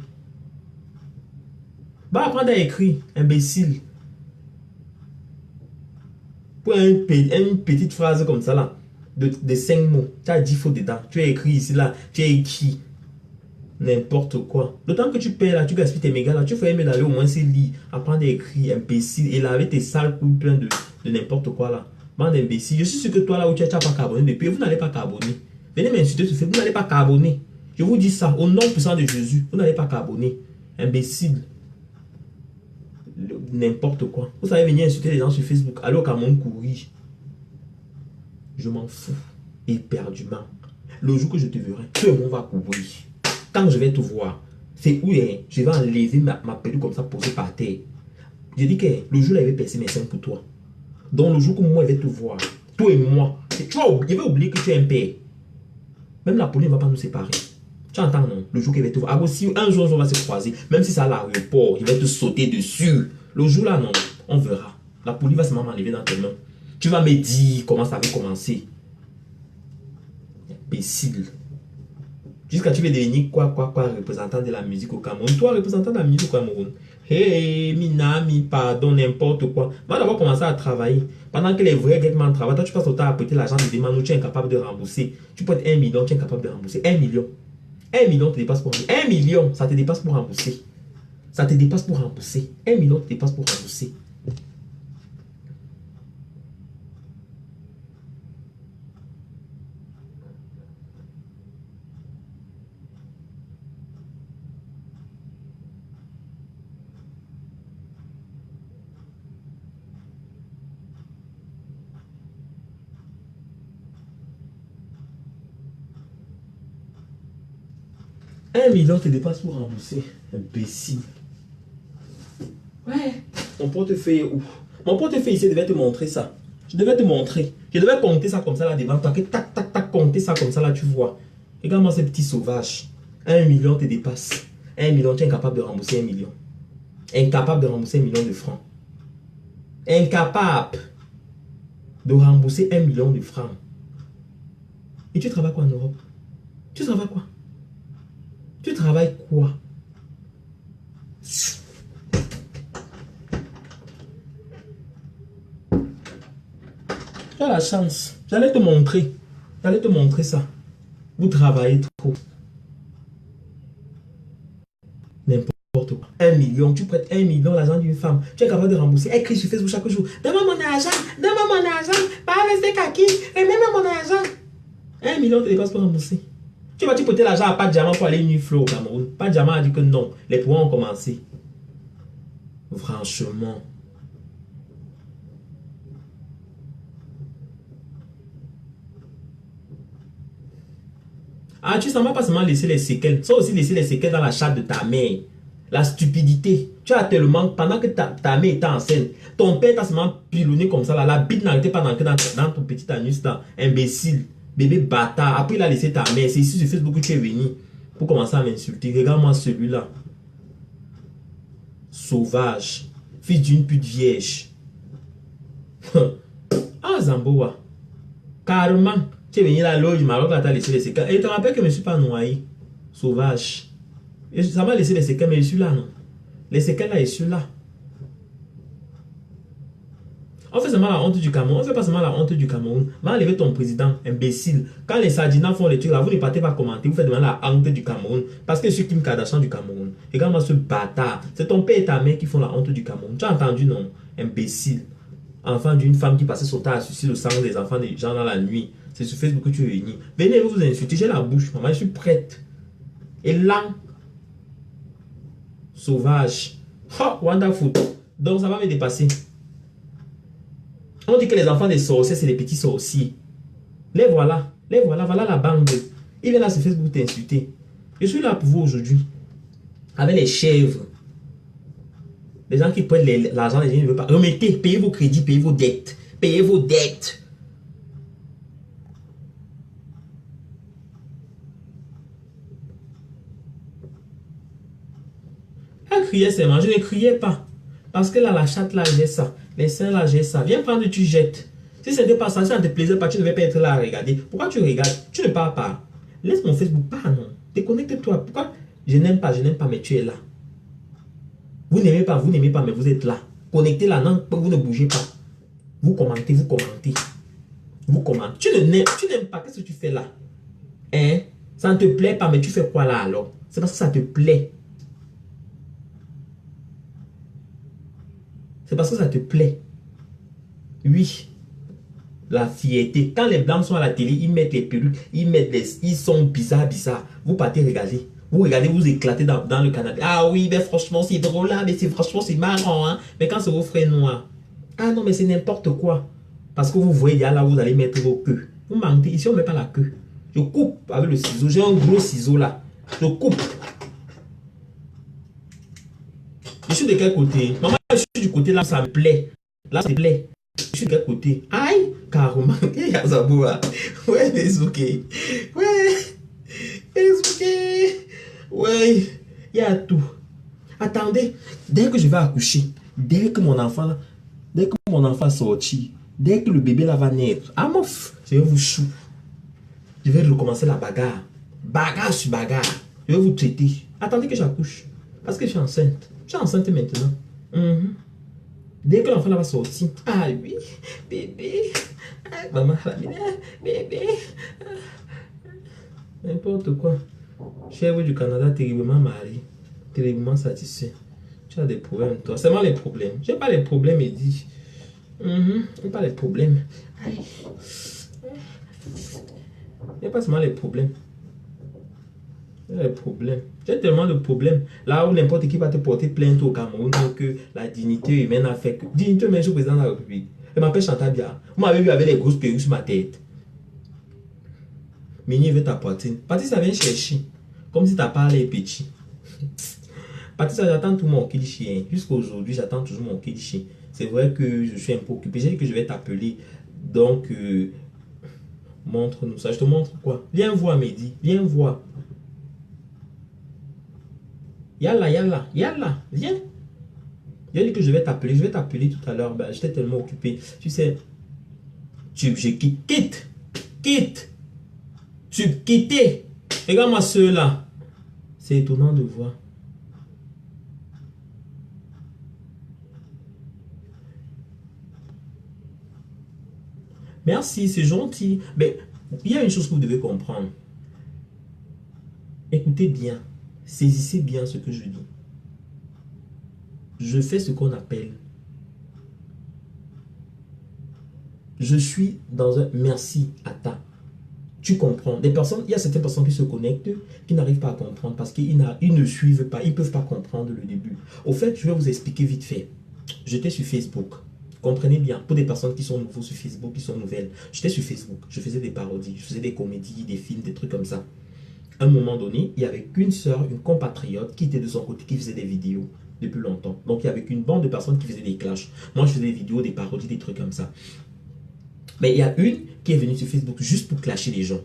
Va apprendre à écrire, imbécile. Pour une petite phrase comme ça là, de 5 mots, tu as 10 fautes dedans. Tu as écrit ici là, tu as écrit n'importe quoi. D'autant que tu payes là, tu gaspilles tes mégas là, tu ferais mieux d'aller au moins lire, apprendre à écrire, imbécile, et laver tes sales couilles plein de n'importe quoi là. Bande d'imbécile. Je suis sûr que toi là où tu n'as pas carboné depuis, vous n'allez pas carboner. Venez m'insulter sur Facebook, vous n'allez pas carboner. Je vous dis ça, au nom puissant de Jésus, vous n'allez pas carboner. Imbécile. N'importe quoi. Vous savez venir insulter les gens sur Facebook. Allez au Cameroun courir. Je m'en fous. Éperdument. Le jour que je te verrai, tout le monde va courir. Quand je vais te voir, c'est où je vais enlever ma pelure comme ça posée par terre. Je dis que le jour là, il va percer mes seins pour toi. Donc le jour que moi, je vais te voir, toi et moi, je vais oublier que tu es un père. Même la police ne va pas nous séparer. Tu entends, non? Le jour qu'il va te voir. Alors, si un jour, on va se croiser, même si c'est à l'aéroport, il va te sauter dessus. Le jour là, non, on verra. La police va seulement m'enlever dans tes mains. Tu vas me dire comment ça va commencer. Imbécile. Jusqu'à tu veux devenir quoi, représentant de la musique au Cameroun. Toi, représentant de la musique au Cameroun. Hey, Minami, pardon, n'importe quoi. Moi, d'abord commencer à travailler. Pendant que les vrais gars travaillent, toi, tu passes autant à prêter l'argent de demande où tu es incapable de rembourser. Tu prêtes 1 million, tu es incapable de rembourser. 1 million. 1 million te dépasse pour rembourser. 1 million, ça te dépasse pour rembourser. Ça te dépasse pour rembourser. 1 million te dépasse pour rembourser. Un million te dépasse pour rembourser. Imbécile. Ouais. Mon portefeuille est où? Mon portefeuille ici devait te montrer ça. Je devais te montrer. Je devais compter ça comme ça là devant toi. Que tac, tac, tac, compter ça comme ça là, tu vois. Regarde-moi ces petits sauvages. 1 million te dépasse. 1 million, tu es incapable de rembourser 1 million. Incapable de rembourser 1 million de francs. Incapable de rembourser 1 million de francs. Et tu travailles quoi en Europe? Tu travailles quoi? Tu travailles quoi? Tu as la chance. J'allais te montrer. J'allais te montrer ça. Vous travaillez trop. N'importe quoi. 1 million. Tu prêtes 1 million l'argent d'une femme. Tu es capable de rembourser. Elle écrit sur Facebook chaque jour. Donne-moi mon argent. Donne-moi mon argent. Pas rester kaki. Remets-moi mon argent. 1 million te dépasse pour rembourser. Tu vas-tu prêter l'argent à Pas de Diamant pour aller une flow au Cameroun? Pas de Diamant a dit que non. Les pouvoirs ont commencé. Franchement. Ah, tu ne vas pas seulement laisser les séquelles. Ça aussi laisser les séquelles dans la chatte de ta mère. La stupidité. Tu as tellement, pendant que ta mère était enceinte, ton père t'a seulement pilonné comme ça. Là, la bite n'arrêtait pas d'entrer dans ton petit anus là. Imbécile. Bébé bâtard. Après, il a laissé ta mère. C'est ici sur Facebook que tu es venu pour commencer à m'insulter. Regarde-moi celui-là. Sauvage. Fils d'une pute vierge. Ah, Zamboa. Carrément. Tu es venu là, l'eau du Maroc, là, t'as laissé les séquelles. Et tu te rappelles que je ne me suis pas noyé. Sauvage. Et ça m'a laissé les séquelles, mais je suis là, non. Les séquelles là, je suis là. On fait seulement la honte du Cameroun. On fait pas seulement la honte du Cameroun. Va enlever ton président, imbécile. Quand les Sardinans font les trucs là, vous ne partez pas commenter. Vous faites vraiment la honte du Cameroun. Parce que je suis Kim Kardashian du Cameroun. Regarde-moi ce bâtard. C'est ton père et ta mère qui font la honte du Cameroun. Tu as entendu, non? Imbécile. Enfant d'une femme qui passait son temps à sucer le sang des enfants des gens dans la nuit. C'est sur Facebook que tu es venu. Venez vous insulter. J'ai la bouche, maman. Je suis prête. Et là, sauvage. Oh, wonderful. Donc ça va me dépasser. On dit que les enfants des sorciers, c'est les petits sorciers. Les voilà. Les voilà. Voilà la bande. Ils viennent là sur Facebook t'insulter. Je suis là pour vous aujourd'hui. Avec les chèvres. Les gens qui prennent l'argent, les gens ne veulent pas. Remettez, payez vos crédits, payez vos dettes. Payez vos dettes. criais seulement. Je ne criais pas. Parce que là, la chatte, là, j'ai ça. Les seins, là, j'ai ça. Viens prendre, tu jettes. Si ce n'était pas ça, si ça ne te plaisait pas, tu ne devais pas être là à regarder. Pourquoi tu regardes? Tu ne parles pas. Laisse mon Facebook pas, non. Déconnecte-toi. Pourquoi? Je n'aime pas, mais tu es là. Vous n'aimez pas, mais vous êtes là. Connectez là, non, vous ne bougez pas. Vous commentez, vous commentez. Vous commentez. Tu n'aimes pas, qu'est-ce que tu fais là? Hein? Ça ne te plaît pas, mais tu fais quoi là alors? C'est parce que ça te plaît. C'est parce que ça te plaît. Oui. La fierté. Quand les blancs sont à la télé, ils mettent les perruques, ils sont bizarres. Vous partez regarder. Vous regardez, vous éclatez dans le canapé. Ah oui, mais franchement, c'est drôle là, mais franchement, c'est marrant. Hein? Mais quand c'est vos frères noirs, ah non, mais c'est n'importe quoi. Parce que vous voyez, là, vous allez mettre vos queues. Vous mentez. Ici, on ne met pas la queue. Je coupe avec le ciseau. J'ai un gros ciseau là. Je coupe. Je suis de quel côté? Maman, je suis du côté là où ça me plaît. Là, ça me plaît. Je suis de quel côté? Aïe, carrément. Il y a Zaboua. Ouais, c'est ok. Ouais, c'est ok. Ouais, il y a tout. Attendez, dès que je vais accoucher, dès que mon enfant sortit, dès que le bébé là va naître, ah mouf, je vais vous chou. Je vais recommencer la bagarre. Bagarre sur bagarre. Je vais vous traiter. Attendez que j'accouche. Parce que je suis enceinte. Je suis enceinte maintenant. Dès que l'enfant va sortir. Ah oui, bébé. Ah, maman, bébé. N'importe quoi. Chèvre du Canada, terriblement marié. Terriblement satisfait. Tu as des problèmes, toi. C'est moi les problèmes. J'ai pas les problèmes, Eddie. J'ai pas les problèmes. Aïe. Il n'y a pas seulement les problèmes. Il y a les problèmes. J'ai tellement de problèmes. Là où n'importe qui va te porter plainte au Cameroun, que la dignité humaine a fait que. Dignité humaine, je suis président de la République. Je m'appelle Chantal Bia. Vous m'avez vu avec les grosses perruques sur ma tête. Mini veut ta poitrine. Patricia vient chercher. Comme si ta part est petit. Patricia, j'attends tout mon cliché. Jusqu'à aujourd'hui, j'attends toujours mon cliché. C'est vrai que je suis un peu occupé. J'ai dit que je vais t'appeler. Donc. Montre-nous ça. Je te montre quoi? Viens voir, Mehdi. Viens voir. Yalla. Viens. J'ai dit que je vais t'appeler. Je vais t'appeler tout à l'heure. J'étais tellement occupé. Tu sais, je quitte. Quitte. Tu quitté. Regarde-moi ceux-là. C'est étonnant de voir. Merci, c'est gentil. Mais il y a une chose que vous devez comprendre. Écoutez bien. Saisissez bien ce que je dis. Je fais ce qu'on appelle. Je suis dans un merci à ta. Tu comprends. Il y a certaines personnes qui se connectent, qui n'arrivent pas à comprendre parce qu'ils ne suivent pas, ils ne peuvent pas comprendre le début. Au fait, je vais vous expliquer vite fait. J'étais sur Facebook. Comprenez bien, pour des personnes qui sont nouveaux sur Facebook, qui sont nouvelles, j'étais sur Facebook, je faisais des parodies, je faisais des comédies, des films, des trucs comme ça. À un moment donné, il n'y avait qu'une sœur, une compatriote qui était de son côté, qui faisait des vidéos depuis longtemps. Donc il y avait qu'une bande de personnes qui faisaient des clashs. Moi, je faisais des vidéos, des parodies, des trucs comme ça. Mais il y a une qui est venue sur Facebook juste pour clasher les gens.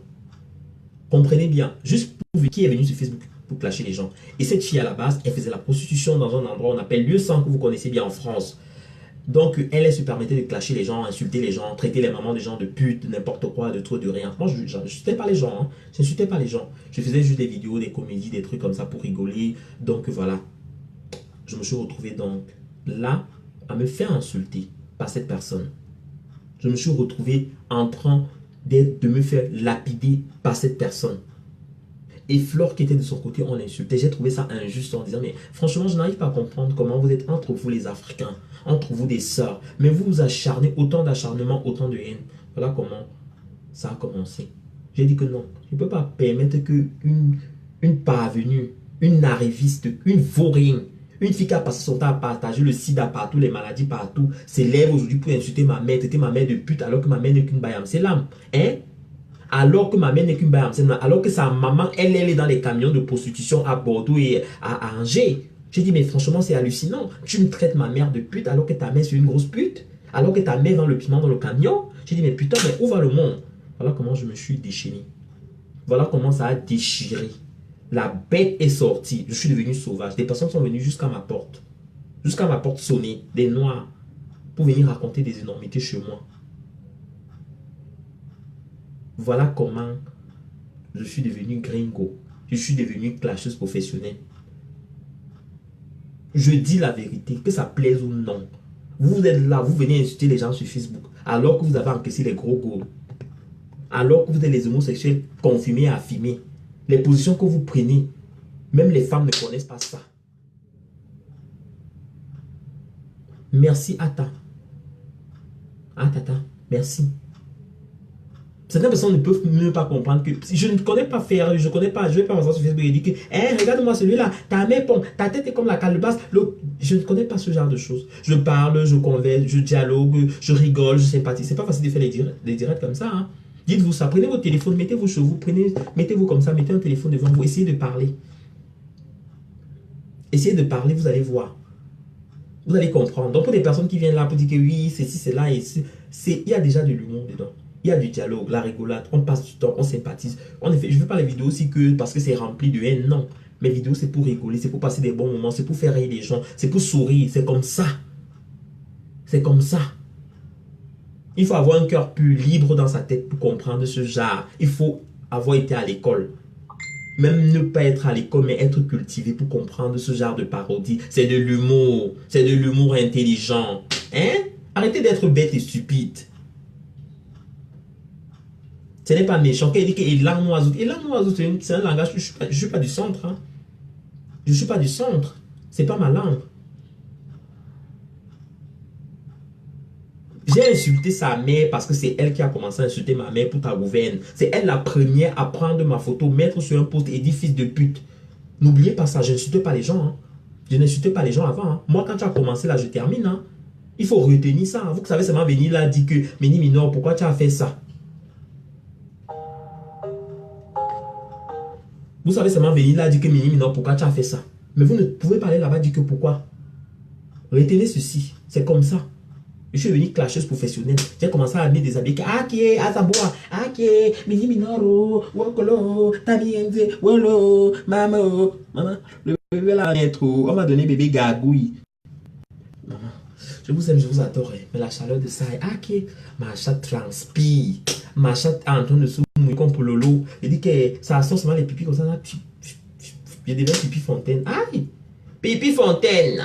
Comprenez bien, juste pour qui est venue sur Facebook pour clasher les gens. Et cette fille à la base, elle faisait la prostitution dans un endroit qu'on appelle lieu sang, que vous connaissez bien en France. Donc, elle se permettait de clasher les gens, insulter les gens, traiter les mamans des gens de pute, de n'importe quoi, de tout, de rien. Moi, je n'insultais pas les gens. Hein. Je n'insultais pas les gens. Je faisais juste des vidéos, des comédies, des trucs comme ça pour rigoler. Donc, voilà. Je me suis retrouvé donc là à me faire insulter par cette personne. Je me suis retrouvé en train de me faire lapider par cette personne. Et Flore qui était de son côté, on l'insultait. J'ai trouvé ça injuste en disant, mais franchement, je n'arrive pas à comprendre comment vous êtes entre vous les Africains, entre vous des sœurs, mais vous vous acharnez, autant d'acharnement, autant de haine. Voilà comment ça a commencé. J'ai dit que non, je ne peux pas permettre qu'une parvenue, une arriviste, une vaurine, une fille qui a passé son temps à partager le sida partout, les maladies partout, s'élève aujourd'hui pour insulter ma mère, traiter ma mère de pute alors que ma mère n'est qu'une bayam. C'est l'âme. Hein? Alors que ma mère n'est qu'une bayam. Alors que sa maman, elle est dans les camions de prostitution à Bordeaux et à Angers. J'ai dit, mais franchement, c'est hallucinant. Tu me traites ma mère de pute alors que ta mère, c'est une grosse pute. Alors que ta mère vend le piment dans le camion. J'ai dit, mais putain, mais où va le monde? Voilà comment je me suis déchaîné. Voilà comment ça a déchiré. La bête est sortie. Je suis devenu sauvage. Des personnes sont venues jusqu'à ma porte. Jusqu'à ma porte sonner. Des noirs. Pour venir raconter des énormités chez moi. Voilà comment je suis devenu gringo. Je suis devenu clasheuse professionnelle. Je dis la vérité, que ça plaise ou non. Vous êtes là, vous venez insulter les gens sur Facebook, alors que vous avez encaissé les gros goûts. Alors que vous êtes les homosexuels confirmés et affirmés. Les positions que vous prenez, même les femmes ne connaissent pas ça. Merci Ata. Tata, merci. Certaines personnes ne peuvent même pas comprendre que si je ne connais pas faire, je ne connais pas, je vais pas m'asseoir sur Facebook et dire que regarde-moi celui-là, ta main pompe, ta tête est comme la calebasse. Je ne connais pas ce genre de choses. Je parle, je converse, je dialogue, je rigole, je sympathise. C'est pas facile de faire les directs comme ça. Hein. Dites-vous ça, prenez votre téléphone, mettez-vous chez vous, mettez-vous comme ça, mettez un téléphone devant vous, essayez de parler. Essayez de parler, vous allez voir. Vous allez comprendre. Donc pour des personnes qui viennent là pour dire que oui, c'est ci, c'est là, et il y a déjà de l'humour dedans. Il y a du dialogue, la rigolade, on passe du temps, on sympathise. En effet, je ne fais pas les vidéos aussi que parce que c'est rempli de haine, non. Mes vidéos, c'est pour rigoler, c'est pour passer des bons moments, c'est pour faire rire les gens, c'est pour sourire, c'est comme ça. C'est comme ça. Il faut avoir un cœur plus libre dans sa tête pour comprendre ce genre. Il faut avoir été à l'école. Même ne pas être à l'école, mais être cultivé pour comprendre ce genre de parodie. C'est de l'humour. C'est de l'humour intelligent. Hein? Arrêtez d'être bête et stupide. Ce n'est pas méchant. Quand il dit que l'anoiseau, c'est un langage, je ne suis pas du centre. Hein. Je ne suis pas du centre. Ce n'est pas ma langue. J'ai insulté sa mère parce que c'est elle qui a commencé à insulter ma mère pour ta gouverne. C'est elle la première à prendre ma photo, mettre sur un post et dire fils de pute. N'oubliez pas ça, je n'insulte pas les gens. Hein. Je n'insulte pas les gens avant. Hein. Moi, quand tu as commencé là, je termine. Hein. Il faut retenir ça. Hein. Vous savez seulement venir là dire que Meni Minor, pourquoi tu as fait ça? Vous savez seulement venir là dire que Meni Minor, pourquoi tu as fait ça? Mais vous ne pouvez pas aller là-bas dire que pourquoi. Retenez ceci. C'est comme ça. Je suis venu clasheuse professionnelle. J'ai commencé à me déshabiller. Aki, Azaboa, Aki, Mini Minoro, Wokolo, Tamienze, Wolo, Maman, le bébé là est trop. On m'a donné bébé Gagouille. Maman, je vous aime, je vous adore. Mais la chaleur de ça, Aki, ma chatte transpire. Ma chatte est en train de se mouiller comme pour Lolo. Il dit que ça sent seulement les pipis comme ça. Là. Il devient pipi fontaine. Aïe, pipi fontaine.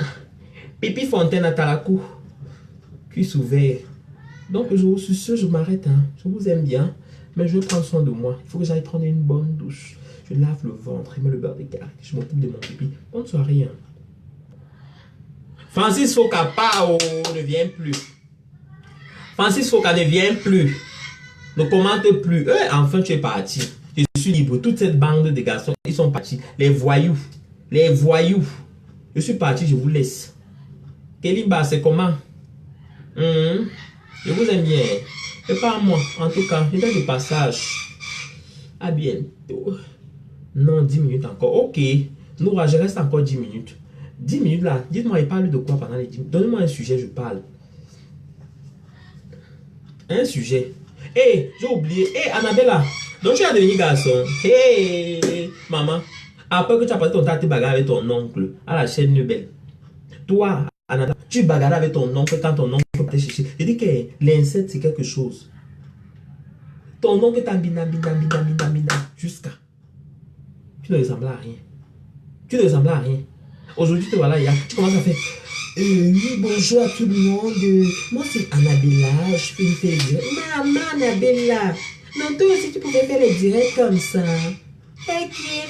Pipi fontaine à Talakou. Cuisse ouvert. Donc je suis sûr, je m'arrête. Hein. Je vous aime bien, mais je vais prendre soin de moi. Il faut que j'aille prendre une bonne douche. Je lave le ventre, je mets le beurre de karité. Je m'occupe de mon pipi. Bonne soirée. Hein. Francis Foka, ne vient plus. Francis Foka ne vient plus. Ne commente plus. Enfin, tu es parti. Je suis libre. Toute cette bande de garçons, ils sont partis. Les voyous. Les voyous. Je suis parti, je vous laisse. Kélimba, c'est comment? Je vous aime bien. Et pas moi, en tout cas. J'étais de passage. À bientôt. Non, 10 minutes encore. Ok. Noura, je reste encore 10 minutes. 10 minutes là. Dites-moi, il parle de quoi pendant les 10 minutes? Donnez-moi un sujet, je parle. Un sujet. Hé, j'ai oublié. Hé, Annabella. Donc tu as devenu garçon. Hé, maman. Après que tu as passé ton temps à te bagarrer avec ton oncle à la chaîne Nebel. Toi, Anada, tu bagarres avec ton oncle quand ton oncle peut te chercher. Je dis que l'inceste c'est quelque chose. Ton oncle t'a bina jusqu'à. Tu ne ressembles à rien. Tu ne ressembles à rien. Aujourd'hui, tu vois là, tu commences à faire. Oui, bonjour à tout le monde. Moi, c'est Annabella. Je fais une fée directe. Maman, Annabella. Non, toi aussi, tu pouvais faire les directs comme ça. Ok.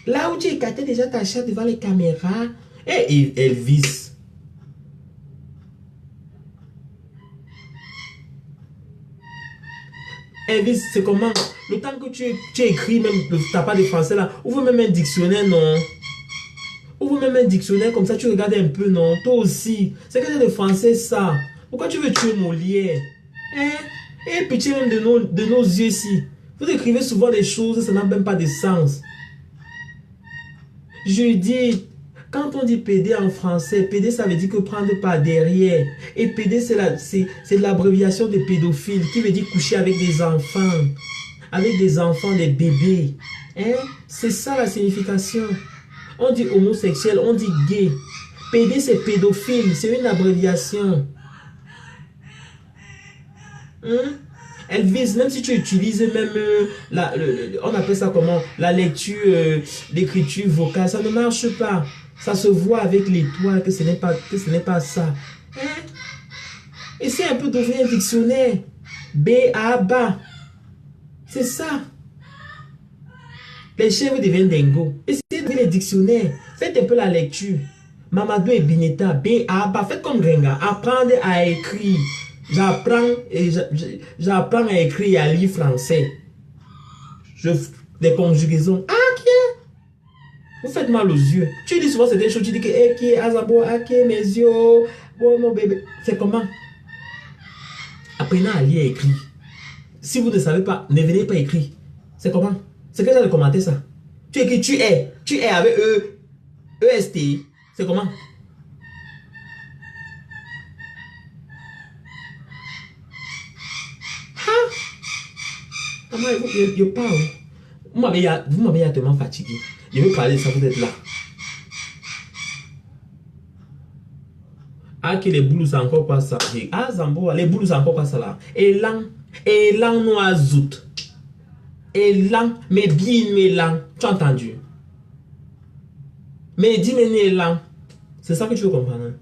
Là où tu écartais déjà ta chatte devant les caméras. Et Elvis. Elvis, c'est comment? Le temps que tu écris, même, tu n'as pas de français là, ouvre même un dictionnaire, non? Ouvre même un dictionnaire, comme ça tu regardes un peu, non? Toi aussi. C'est que c'est de français, ça. Pourquoi tu veux tuer Molière? Hein? Et pitié même de nos yeux ici. Vous écrivez souvent des choses, ça n'a même pas de sens. Je dis, quand on dit PD en français, PD ça veut dire que prendre par derrière. Et PD c'est l'abréviation de pédophile qui veut dire coucher avec des enfants. Avec des enfants, des bébés. Hein? C'est ça la signification. On dit homosexuel, on dit gay. PD, c'est pédophile, c'est une abréviation. Hein? Elle vise, même si tu utilises même, on appelle ça comment? La lecture, l'écriture vocale, ça ne marche pas. Ça se voit avec l'étoile que ce n'est pas ça. Hein? Essaye un peu d'ouvrir un dictionnaire. B-A-B-A. C'est ça. Les chèvres deviennent dingo. Essayez d'ouvrir les dictionnaires. Faites un peu la lecture. Mamadou et Bineta, B-A-B-A. Faites comme Grenga. Apprendre à écrire. J'apprends à écrire et à lire français. Des conjugaisons. Ah, qui est? Vous faites mal aux yeux. Tu dis souvent c'est des choses. Tu dis que, qui est Azabo, qui est mes yeux. Oh, mon bébé. C'est comment? Apprenez à lire et écrire. Si vous ne savez pas, ne venez pas écrire. C'est comment? C'est que ça de commenter ça. Tu écris, tu es avec E-S-T. C'est comment? Ah, moi, je parle. Vous m'avez tellement fatigué. Je veux parler de ça, vous êtes là. Ah, que les boulous, c'est encore quoi ça? Ah, Zambo, les boulous, c'est encore quoi ça là? Élan noisout. Élan, mais bien élan. Tu as entendu? Mais dis-moi élan. C'est ça que tu veux comprendre?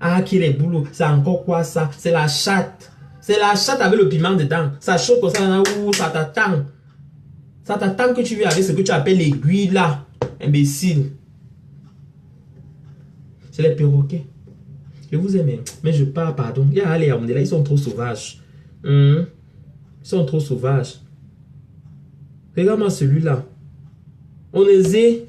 Ah, que les boulous, c'est encore quoi ça? C'est la chatte. C'est la chatte avec le piment dedans. Ça chauffe comme ça, ça t'attend. Ça t'attend que tu viennes avec ce que tu appelles l'aiguille là. Imbécile. C'est les perroquets. Je vous aime, mais je pars, pardon. Il y a les hommes là, ils sont trop sauvages. Ils sont trop sauvages. Regarde-moi celui-là. On est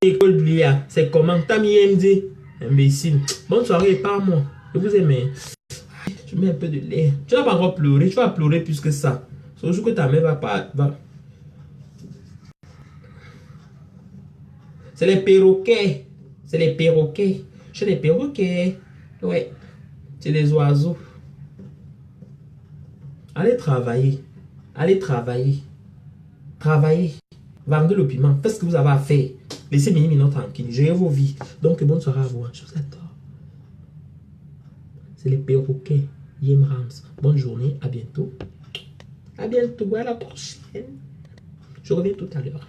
école de l'IA. C'est comment? T'as mis MD. Imbécile. Bonne soirée, pas moi. Je vous aime. Je mets un peu de lait. Tu n'as pas encore pleuré. Tu vas pleurer plus que ça. C'est le jour que ta mère va pas. C'est les perroquets. C'est les perroquets. Chez les perroquets. Ouais. C'est les oiseaux. Allez travailler. Allez travailler. Travaillez. Vendez le piment. Faites ce que vous avez à faire. Laissez Mini tranquille. Gérez vos vies. Donc, bonne soirée à vous. Je vous adore. C'est les perroquets. Yem Rams. Bonne journée. À bientôt. À bientôt. À la prochaine. Je reviens tout à l'heure.